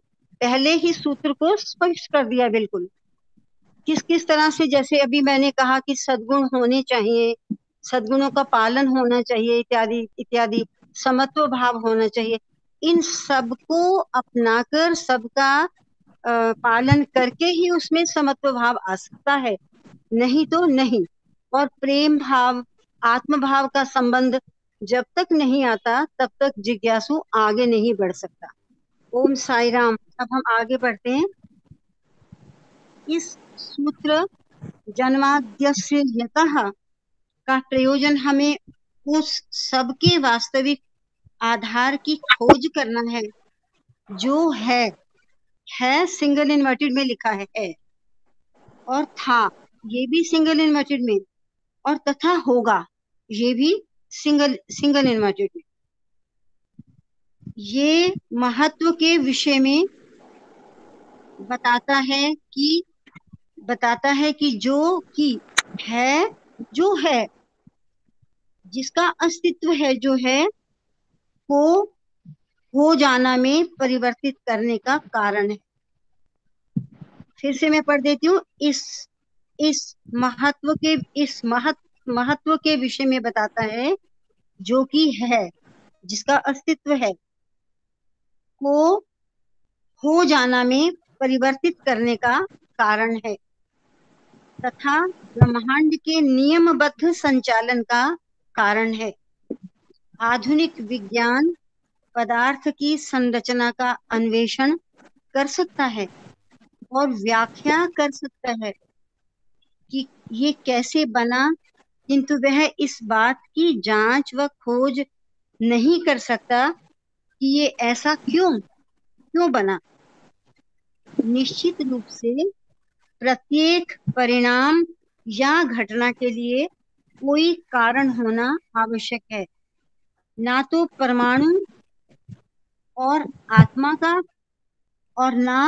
पहले ही सूत्र को स्पष्ट कर दिया बिल्कुल, किस किस तरह से। जैसे अभी मैंने कहा कि सद्गुण होने चाहिए, सद्गुणों का पालन होना चाहिए इत्यादि इत्यादि, समत्व भाव होना चाहिए। इन सबको अपनाकर, सबका पालन करके ही उसमें समत्व भाव आ सकता है, नहीं तो नहीं। और प्रेम भाव, आत्म भाव का संबंध जब तक नहीं आता तब तक जिज्ञासु आगे नहीं बढ़ सकता। ओम साई राम। अब हम आगे बढ़ते हैं। इस सूत्र जन्माद्यस्य यतः का प्रयोजन हमें उस सबके वास्तविक आधार की खोज करना है जो है सिंगल इन्वर्टेड में लिखा है, और था ये भी सिंगल इन्वर्टेड में, और तथा होगा ये भी सिंगल इन्वर्टेड में। ये महत्व के विषय में बताता है कि जो कि है, जो है, जिसका अस्तित्व है, जो है, को हो जाना में परिवर्तित करने का कारण है। फिर से मैं पढ़ देती हूँ। इस महत्व के विषय में बताता है जो कि है, जिसका अस्तित्व है, को हो जाना में परिवर्तित करने का कारण है तथा ब्रह्मांड के नियमबद्ध संचालन का कारण है। आधुनिक विज्ञान पदार्थ की संरचना का अन्वेषण कर सकता है और व्याख्या कर सकता है कि ये कैसे बना, किंतु वह इस बात की जांच व खोज नहीं कर सकता कि ये ऐसा क्यों बना। निश्चित रूप से प्रत्येक परिणाम या घटना के लिए कोई कारण होना आवश्यक है। ना तो परमाणु और आत्मा का और ना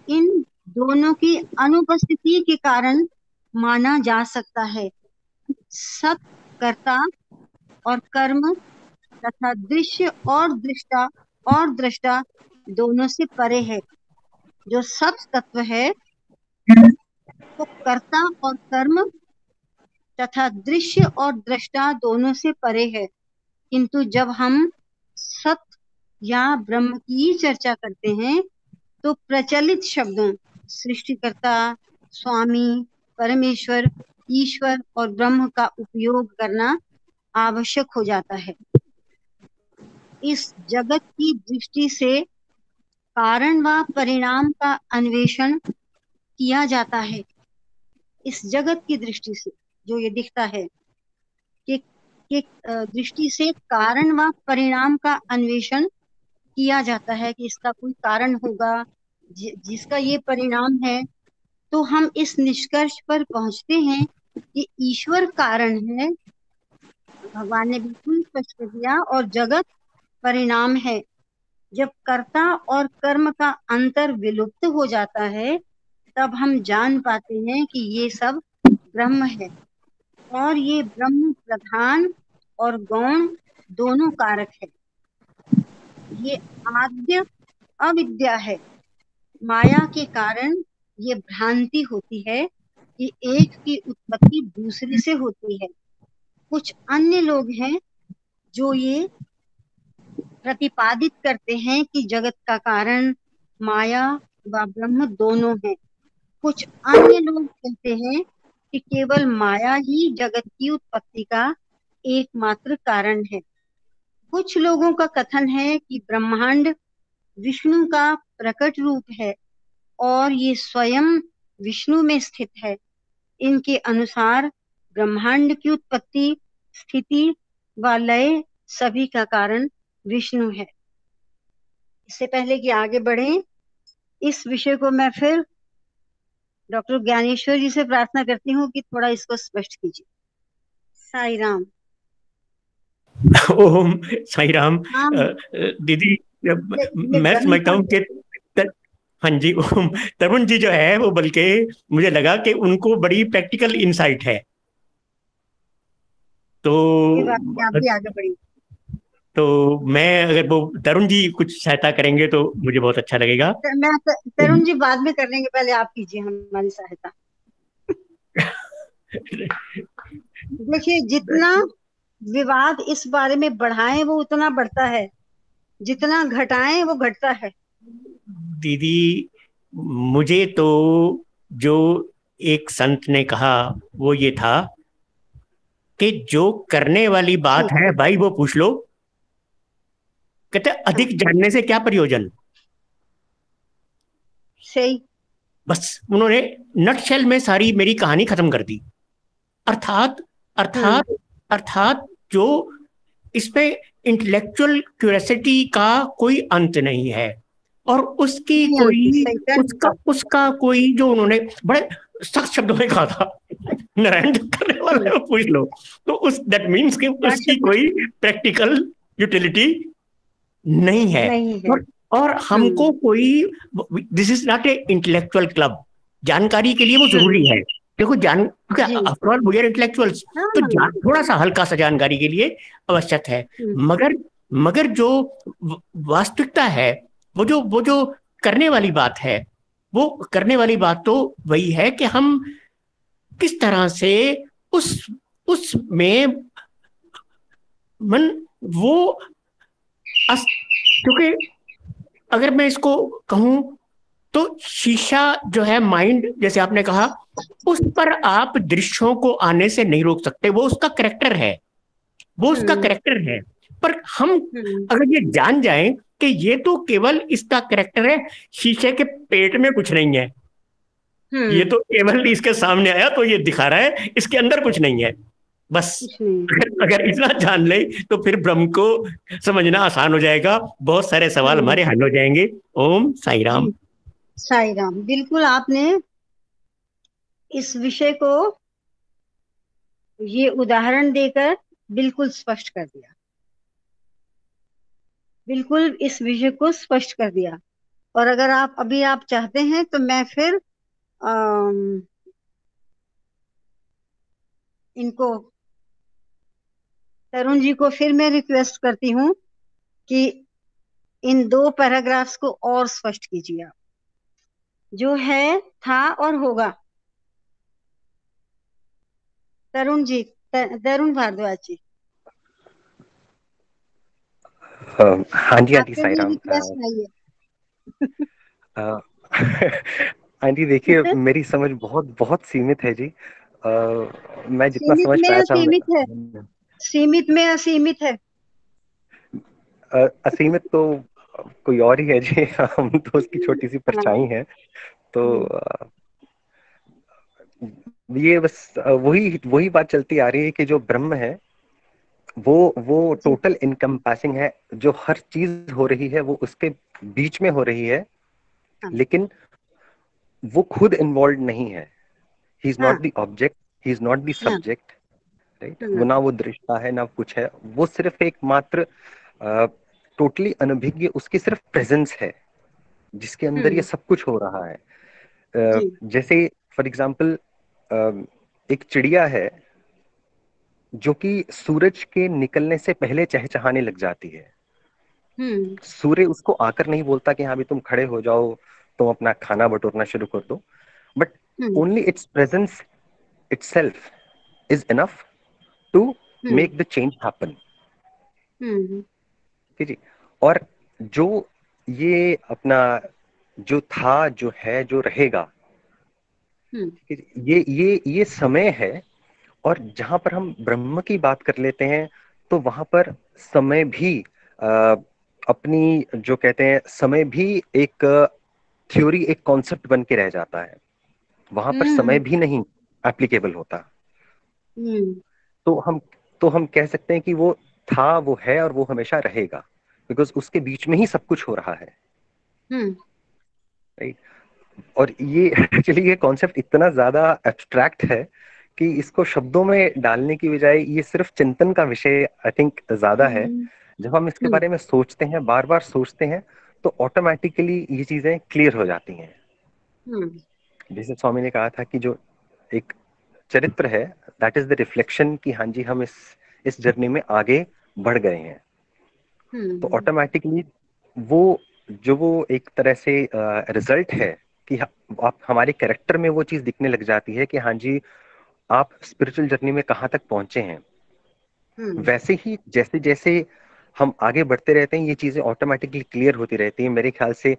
इन दोनों की अनुपस्थिति के कारण माना जा सकता है। सब कर्ता और कर्म तथा दृश्य और दृष्टा दोनों से परे है। जो सब तत्व है वो कर्ता और कर्म तथा दृश्य और दृष्टा दोनों से परे है। किंतु जब हम सत्य या ब्रह्म की चर्चा करते हैं तो प्रचलित शब्दों सृष्टिकर्ता, स्वामी, परमेश्वर, ईश्वर और ब्रह्म का उपयोग करना आवश्यक हो जाता है। इस जगत की दृष्टि से कारण व परिणाम का अन्वेषण किया जाता है। इस जगत की दृष्टि से जो ये दिखता है कि दृष्टि से कारण व परिणाम का अन्वेषण किया जाता है कि इसका कोई कारण होगा जिसका ये परिणाम है। तो हम इस निष्कर्ष पर पहुंचते हैं कि ईश्वर कारण है, भगवान ने बिल्कुल स्पष्ट कर दिया, और जगत परिणाम है। जब कर्ता और कर्म का अंतर विलुप्त हो जाता है तब हम जान पाते हैं कि ये सब ब्रह्म है और ये ब्रह्म प्रधान और गौण दोनों कारक है। ये आद्य अविद्या है। माया के कारण ये भ्रांति होती है कि एक की उत्पत्ति दूसरे से होती है। कुछ अन्य लोग हैं जो ये प्रतिपादित करते हैं कि जगत का कारण माया व ब्रह्म दोनों है। कुछ अन्य लोग कहते हैं कि केवल माया ही जगत की उत्पत्ति का एकमात्र कारण है। कुछ लोगों का कथन है कि ब्रह्मांड विष्णु का प्रकट रूप है और ये स्वयं विष्णु में स्थित है। इनके अनुसार ब्रह्मांड की उत्पत्ति, स्थिति व लय सभी का कारण विष्णु है। इससे पहले कि आगे बढ़ें, इस विषय को मैं फिर डॉक्टर ज्ञानेश्वर जी से प्रार्थना करती हूँ कि थोड़ा इसको स्पष्ट कीजिए। साई राम। ओम साई राम। दीदी मैं समझता हूँ कि हाँ जी, ओम तरुण जी जो है वो बल्कि मुझे लगा कि उनको बड़ी प्रैक्टिकल इंसाइट है, तो आप भी आगे बढ़िए। तो मैं अगर वो तरुण जी कुछ सहायता करेंगे तो मुझे बहुत अच्छा लगेगा। मैं तरुण जी बाद में कर लेंगे, पहले आप कीजिए हमारी सहायता। देखिए, जितना विवाद इस बारे में बढ़ाएं वो उतना बढ़ता है, जितना घटाएं वो घटता है। दीदी मुझे तो जो एक संत ने कहा वो ये था कि जो करने वाली बात है भाई वो पूछ लो। कहते अधिक जानने से क्या प्रयोजन। सही। बस उन्होंने नटशेल में सारी मेरी कहानी खत्म कर दी। अर्थात अर्थात अर्थात जो इसमें इंटेलेक्चुअल क्यूरियोसिटी का कोई अंत नहीं है और उसकी कोई उसका कोई, जो उन्होंने बड़े सख्त शब्दों में कहा था, नारायण करने वाले को पूछ लो, तो उस दैट मीन्स कि उसकी कोई प्रैक्टिकल यूटिलिटी नहीं है। और हमको कोई, this is not a intellectual club. जानकारी के लिए वो जरूरी है। देखो after all we are intellectuals, तो थोड़ा सा हल्का सा जानकारी के लिए आवश्यक है। मगर जो वास्तविकता है, वो जो करने वाली बात है, वो करने वाली बात तो वही है कि हम किस तरह से उस में वो क्योंकि अगर मैं इसको कहूं तो शीशा जो है माइंड, जैसे आपने कहा, उस पर आप दृश्यों को आने से नहीं रोक सकते, वो उसका करेक्टर है, वो उसका करेक्टर है। पर हम अगर ये जान जाएं कि ये तो केवल इसका करेक्टर है, शीशे के पेट में कुछ नहीं है, ये तो केवल इसके सामने आया तो ये दिखा रहा है, इसके अंदर कुछ नहीं है, बस अगर इतना जान ले तो फिर ब्रह्म को समझना आसान हो जाएगा, बहुत सारे सवाल हमारे हल हो जाएंगे। ओम साई राम। साई राम। बिल्कुल आपने इस विषय को ये उदाहरण देकर बिल्कुल स्पष्ट कर दिया, बिल्कुल इस विषय को स्पष्ट कर दिया। और अगर आप चाहते हैं तो मैं फिर इनको तरुण जी को फिर मैं रिक्वेस्ट करती हूँ कि इन 2 पैराग्राफ्स को और स्पष्ट कीजिए आप, जो है, था और होगा। तरुण जी, तरुण भारद्वाज जी। हाँ जी आंटी आपके साई लिए राम। रिक्वेस्ट आई है। आंटी देखिए, मेरी समझ बहुत बहुत सीमित है जी। मैं जितना सीमित समझ में पाया था असीमित है, सीमित में असीमित है। असीमित तो कोई और ही है जी। हम तो उसकी छोटी सी परछाई हैं। तो ये बस वही वही बात चलती आ रही है कि जो ब्रह्म है वो टोटल इनकम्पासिंग है, जो हर चीज हो रही है वो उसके बीच में हो रही है, लेकिन वो खुद इन्वॉल्व नहीं है। He is not the object, he is not the subject, right. वो ना वो दृष्टा है ना कुछ है, वो सिर्फ एक मात्र टोटली अनभिज्ञ उसकी सिर्फ प्रेजेंस है जिसके अंदर ये सब कुछ हो रहा है। जैसे फॉर एग्जाम्पल एक चिड़िया है जो कि सूरज के निकलने से पहले चहचहाने लग जाती है। सूर्य उसको आकर नहीं बोलता कि हाँ भी तुम खड़े हो जाओ, तुम अपना खाना बटोरना शुरू कर दो, but only its presence itself is enough to make the change happen. ठीक जी। और जो ये अपना जो था, जो है, जो रहेगा, ये समय है। और जहां पर हम ब्रह्म की बात कर लेते हैं तो वहां पर समय भी अपनी जो कहते हैं समय भी एक थ्योरी, एक कॉन्सेप्ट बन के रह जाता है। वहां पर समय भी नहीं एप्लीकेबल होता। तो हम कह सकते हैं कि वो था, वो है और वो हमेशा रहेगा, बिकॉज उसके बीच में ही सब कुछ हो रहा है, राइट। और ये एक्चुअली ये कॉन्सेप्ट इतना ज्यादा एब्स्ट्रैक्ट है कि इसको शब्दों में डालने की बजाय ये सिर्फ चिंतन का विषय आई थिंक ज्यादा है। जब हम इसके बारे में सोचते हैं, बार बार सोचते हैं, तो ऑटोमेटिकली ये चीजें क्लियर हो जाती हैं। जैसे स्वामी ने कहा था कि जो एक चरित्र है दैट इज द रिफ्लेक्शन, कि हाँ जी हम इस जर्नी में आगे बढ़ गए हैं। तो ऑटोमेटिकली वो एक तरह से रिजल्ट है कि आप हमारे कैरेक्टर में वो चीज दिखने लग जाती है कि हाँ जी आप स्पिरिचुअल जर्नी में कहाँ तक पहुंचे हैं। वैसे ही जैसे जैसे हम आगे बढ़ते रहते हैं ये चीजें ऑटोमेटिकली क्लियर होती रहती हैं। मेरे ख्याल से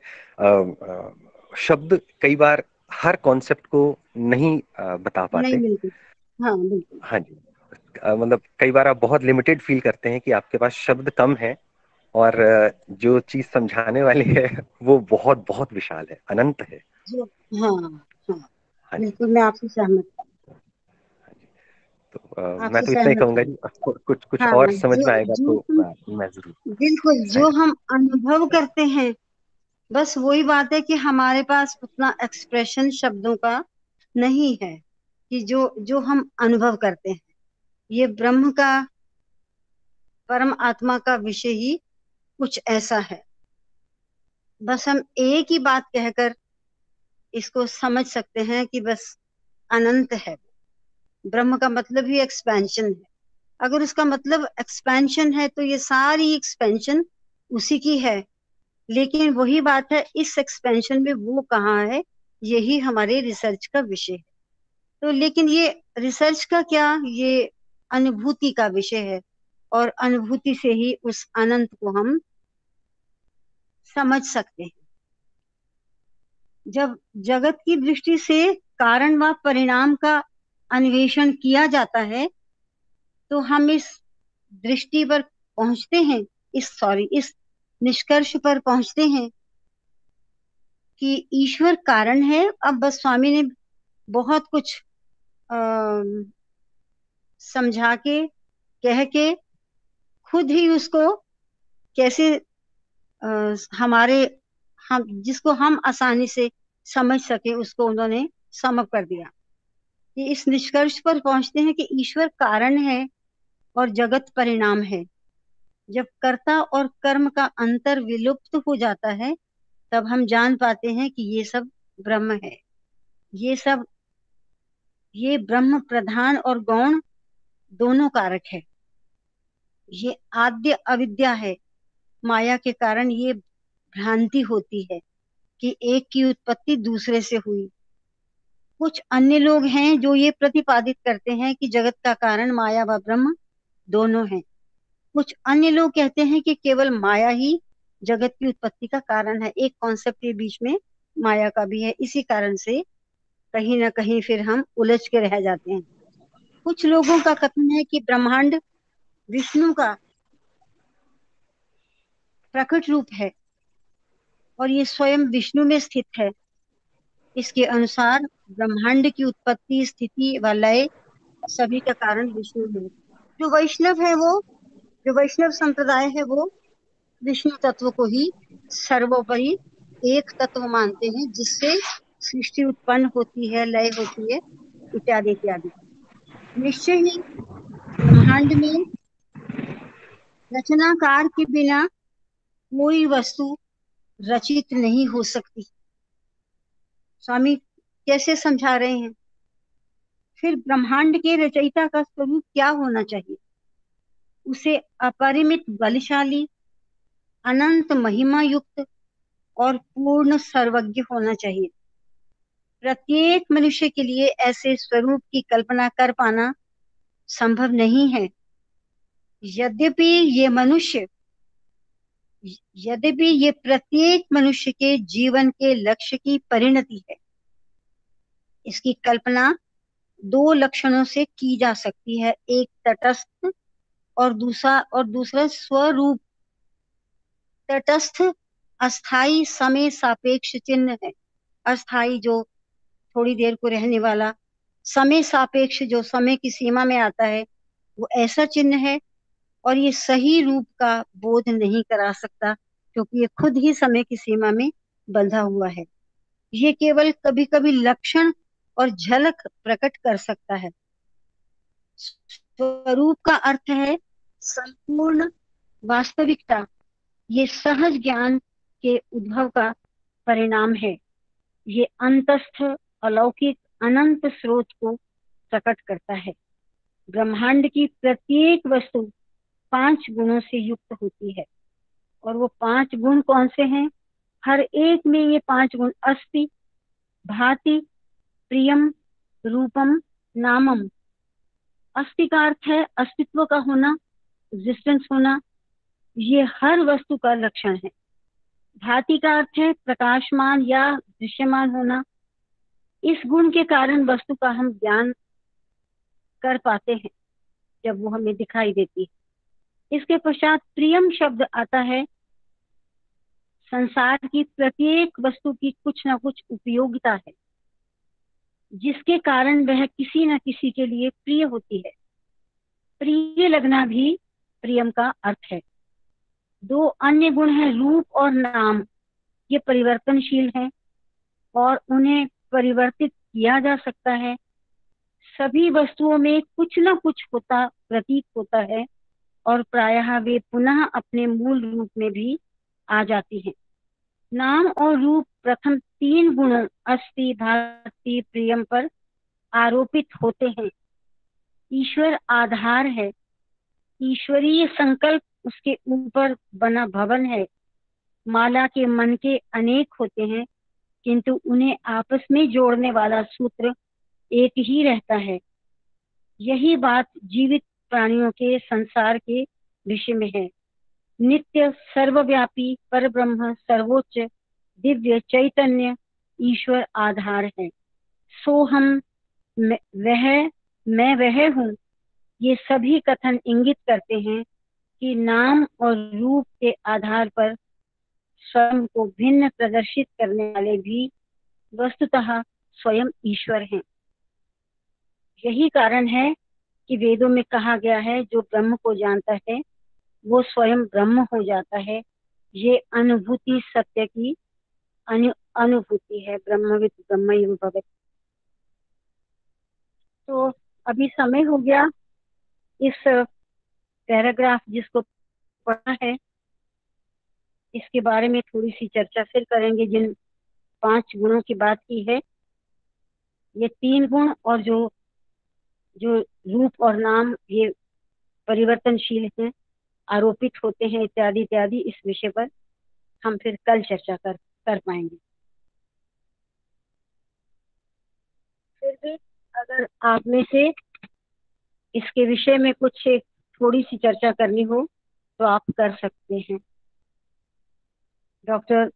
शब्द कई बार हर कॉन्सेप्ट को नहीं बता पाते। नहीं, बिल्कुल। हाँ, बिल्कुल। हाँ जी। मतलब कई बार आप बहुत लिमिटेड फील करते हैं कि आपके पास शब्द कम है और जो चीज समझाने वाली है वो बहुत बहुत विशाल है, अनंत है। हाँ, हाँ, बिल्कुल मैं आपसे सहमत तो मैं तो इतना ही कहूंगा जी, कुछ हाँ, और समझ में आएगा जो तो मैं जरूर। बिल्कुल जो हम अनुभव करते हैं, बस वही बात है कि हमारे पास उतना एक्सप्रेशन शब्दों का नहीं है कि जो हम अनुभव करते हैं। ये ब्रह्म का, परम आत्मा का विषय ही कुछ ऐसा है। बस हम एक ही बात कहकर इसको समझ सकते हैं कि बस अनंत है। ब्रह्म का मतलब ही एक्सपेंशन है। अगर उसका मतलब एक्सपेंशन है तो ये सारी एक्सपेंशन उसी की है। लेकिन वही बात है, इस एक्सपेंशन में वो कहाँ है, यही हमारे रिसर्च का विषय है। तो लेकिन ये रिसर्च का क्या, ये अनुभूति का विषय है। और अनुभूति से ही उस अनंत को हम समझ सकते हैं। जब जगत की दृष्टि से कारण व परिणाम का अन्वेषण किया जाता है तो हम इस दृष्टि पर पहुंचते हैं, इस निष्कर्ष पर पहुंचते हैं कि ईश्वर कारण है। अब बस स्वामी ने बहुत कुछ समझा के कह के खुद ही उसको कैसे हम जिसको हम आसानी से समझ सके उसको उन्होंने सम कर दिया। कि इस निष्कर्ष पर पहुंचते हैं कि ईश्वर कारण है और जगत परिणाम है। जब कर्ता और कर्म का अंतर विलुप्त हो जाता है तब हम जान पाते हैं कि ये सब ब्रह्म है। ये ब्रह्म प्रधान और गौण दोनों कारक है। ये आद्य अविद्या है। माया के कारण ये भ्रांति होती है कि एक की उत्पत्ति दूसरे से हुई। कुछ अन्य लोग हैं जो ये प्रतिपादित करते हैं कि जगत का कारण माया व ब्रह्म दोनों हैं। कुछ अन्य लोग कहते हैं कि केवल माया ही जगत की उत्पत्ति का कारण है। एक कॉन्सेप्ट के बीच में माया का भी है। इसी कारण से कहीं ना कहीं फिर हम उलझ के रह जाते हैं। कुछ लोगों का कथन है कि ब्रह्मांड विष्णु का प्रकट रूप है और ये स्वयं विष्णु में स्थित है। इसके अनुसार ब्रह्मांड की उत्पत्ति, स्थिति व लय सभी का कारण विष्णु है। जो वैष्णव संप्रदाय है वो विष्णु तत्व को ही सर्वोपरि एक तत्व मानते हैं जिससे सृष्टि उत्पन्न होती है, लय होती है, इत्यादि इत्यादि। निश्चय ही ब्रह्मांड में रचनाकार के बिना कोई वस्तु रचित नहीं हो सकती। स्वामी कैसे समझा रहे हैं? फिर ब्रह्मांड के रचयिता का स्वरूप क्या होना चाहिए? उसे अपरिमित बलशाली, अनंत महिमा युक्त और पूर्ण सर्वज्ञ होना चाहिए। प्रत्येक मनुष्य के लिए ऐसे स्वरूप की कल्पना कर पाना संभव नहीं है। यद्यपि ये प्रत्येक मनुष्य के जीवन के लक्ष्य की परिणति है। इसकी कल्पना दो लक्षणों से की जा सकती है, एक तटस्थ और दूसरा स्वरूप। तटस्थ अस्थाई समय सापेक्ष चिन्ह है। अस्थाई जो थोड़ी देर को रहने वाला, समय सापेक्ष जो समय की सीमा में आता है, वो ऐसा चिन्ह है। और ये सही रूप का बोध नहीं करा सकता क्योंकि ये खुद ही समय की सीमा में बंधा हुआ है। ये केवल कभी कभी लक्षण और झलक प्रकट कर सकता है। स्वरूप का अर्थ है संपूर्ण वास्तविकता। ये सहज ज्ञान के उद्भव का परिणाम है। ये अंतस्थ अलौकिक अनंत स्रोत को प्रकट करता है। ब्रह्मांड की प्रत्येक वस्तु 5 गुणों से युक्त होती है। और वो 5 गुण कौन से हैं? हर एक में ये 5 गुण अस्ति, भाति, प्रियम, रूपम, नामम। अस्ति का अर्थ है अस्तित्व का होना, एग्जिस्टेंस होना। ये हर वस्तु का लक्षण है। भाति का अर्थ है प्रकाशमान या दृश्यमान होना। इस गुण के कारण वस्तु का हम ज्ञान कर पाते हैं जब वो हमें दिखाई देती है। इसके पश्चात प्रियम शब्द आता है। संसार की प्रत्येक वस्तु की कुछ ना कुछ उपयोगिता है जिसके कारण वह किसी न किसी के लिए प्रिय होती है। प्रिय लगना भी प्रियम का अर्थ है। 2 अन्य गुण हैं रूप और नाम। ये परिवर्तनशील हैं और उन्हें परिवर्तित किया जा सकता है। सभी वस्तुओं में कुछ न कुछ प्रतीत होता है और प्रायः वे पुनः अपने मूल रूप में भी आ जाती हैं। नाम और रूप प्रथम 3 गुणों अस्ति, भाति, प्रियम पर आरोपित होते हैं। ईश्वर आधार है। ईश्वरीय संकल्प उसके ऊपर बना भवन है। माला के मन के अनेक होते हैं किंतु उन्हें आपस में जोड़ने वाला सूत्र एक ही रहता है। यही बात जीवित प्राणियों के संसार के विषय में है। नित्य सर्वव्यापी परब्रह्म सर्वोच्च दिव्य चैतन्य ईश्वर आधार है। सो हम मैं वह हूँ, ये सभी कथन इंगित करते हैं कि नाम और रूप के आधार पर स्वयं को भिन्न प्रदर्शित करने वाले भी वस्तुतः स्वयं ईश्वर हैं। यही कारण है कि वेदों में कहा गया है, जो ब्रह्म को जानता है वो स्वयं ब्रह्म हो जाता है। ये अनुभूति सत्य की अनुभूति है। ब्रह्मविद ब्रह्मैव भवेत्। तो अभी समय हो गया इस पैराग्राफ जिसको पढ़ा है इसके बारे में थोड़ी सी चर्चा फिर करेंगे। जिन 5 गुणों की बात की है, ये 3 गुण और जो रूप और नाम ये परिवर्तनशील हैं, आरोपित होते हैं इत्यादि इत्यादि, इस विषय पर हम फिर कल चर्चा कर पाएंगे। फिर भी अगर आप में से इसके विषय में कुछ थोड़ी सी चर्चा करनी हो तो आप कर सकते हैं। डॉक्टर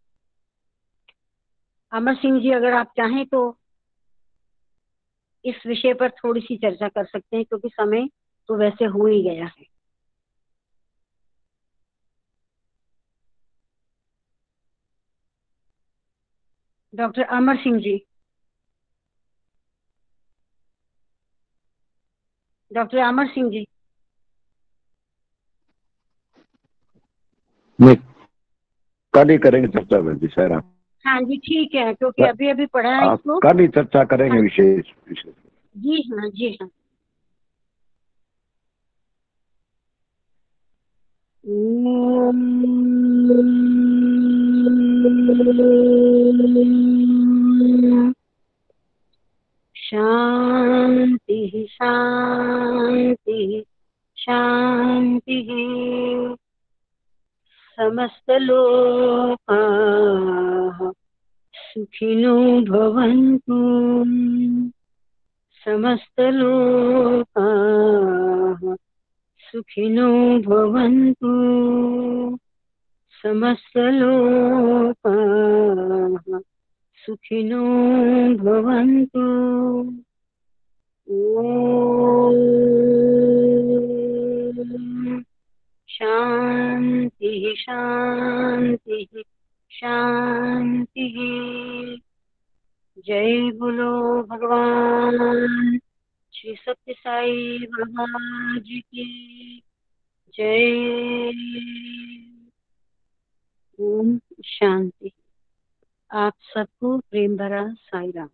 अमर सिंह जी, अगर आप चाहें तो इस विषय पर थोड़ी सी चर्चा कर सकते हैं, क्योंकि समय तो वैसे हो ही गया है। Doctor Amar Singh ji, doctor Amar Singh ji. नहीं, कल ही करेंगे चर्चा में सारा। हाँ जी, ठीक है, क्योंकि अभी अभी पढ़ा है इसको। कल ही चर्चा करेंगे हाँ, विशेष विशेष। जी हाँ, जी हाँ। शांति शांति शांति। समस्तलोकाः सुखिनो भवन्तु। समस्तलोकाः सुखिनो भवन्तु। समस्तलोकाः सुखिनो भवन्तु। ओम शांति शांति शांति। जय बोलो भगवान श्री सत्य साई महाराज की जय। ओम शांति। आप सबको प्रेम भरा साई राम।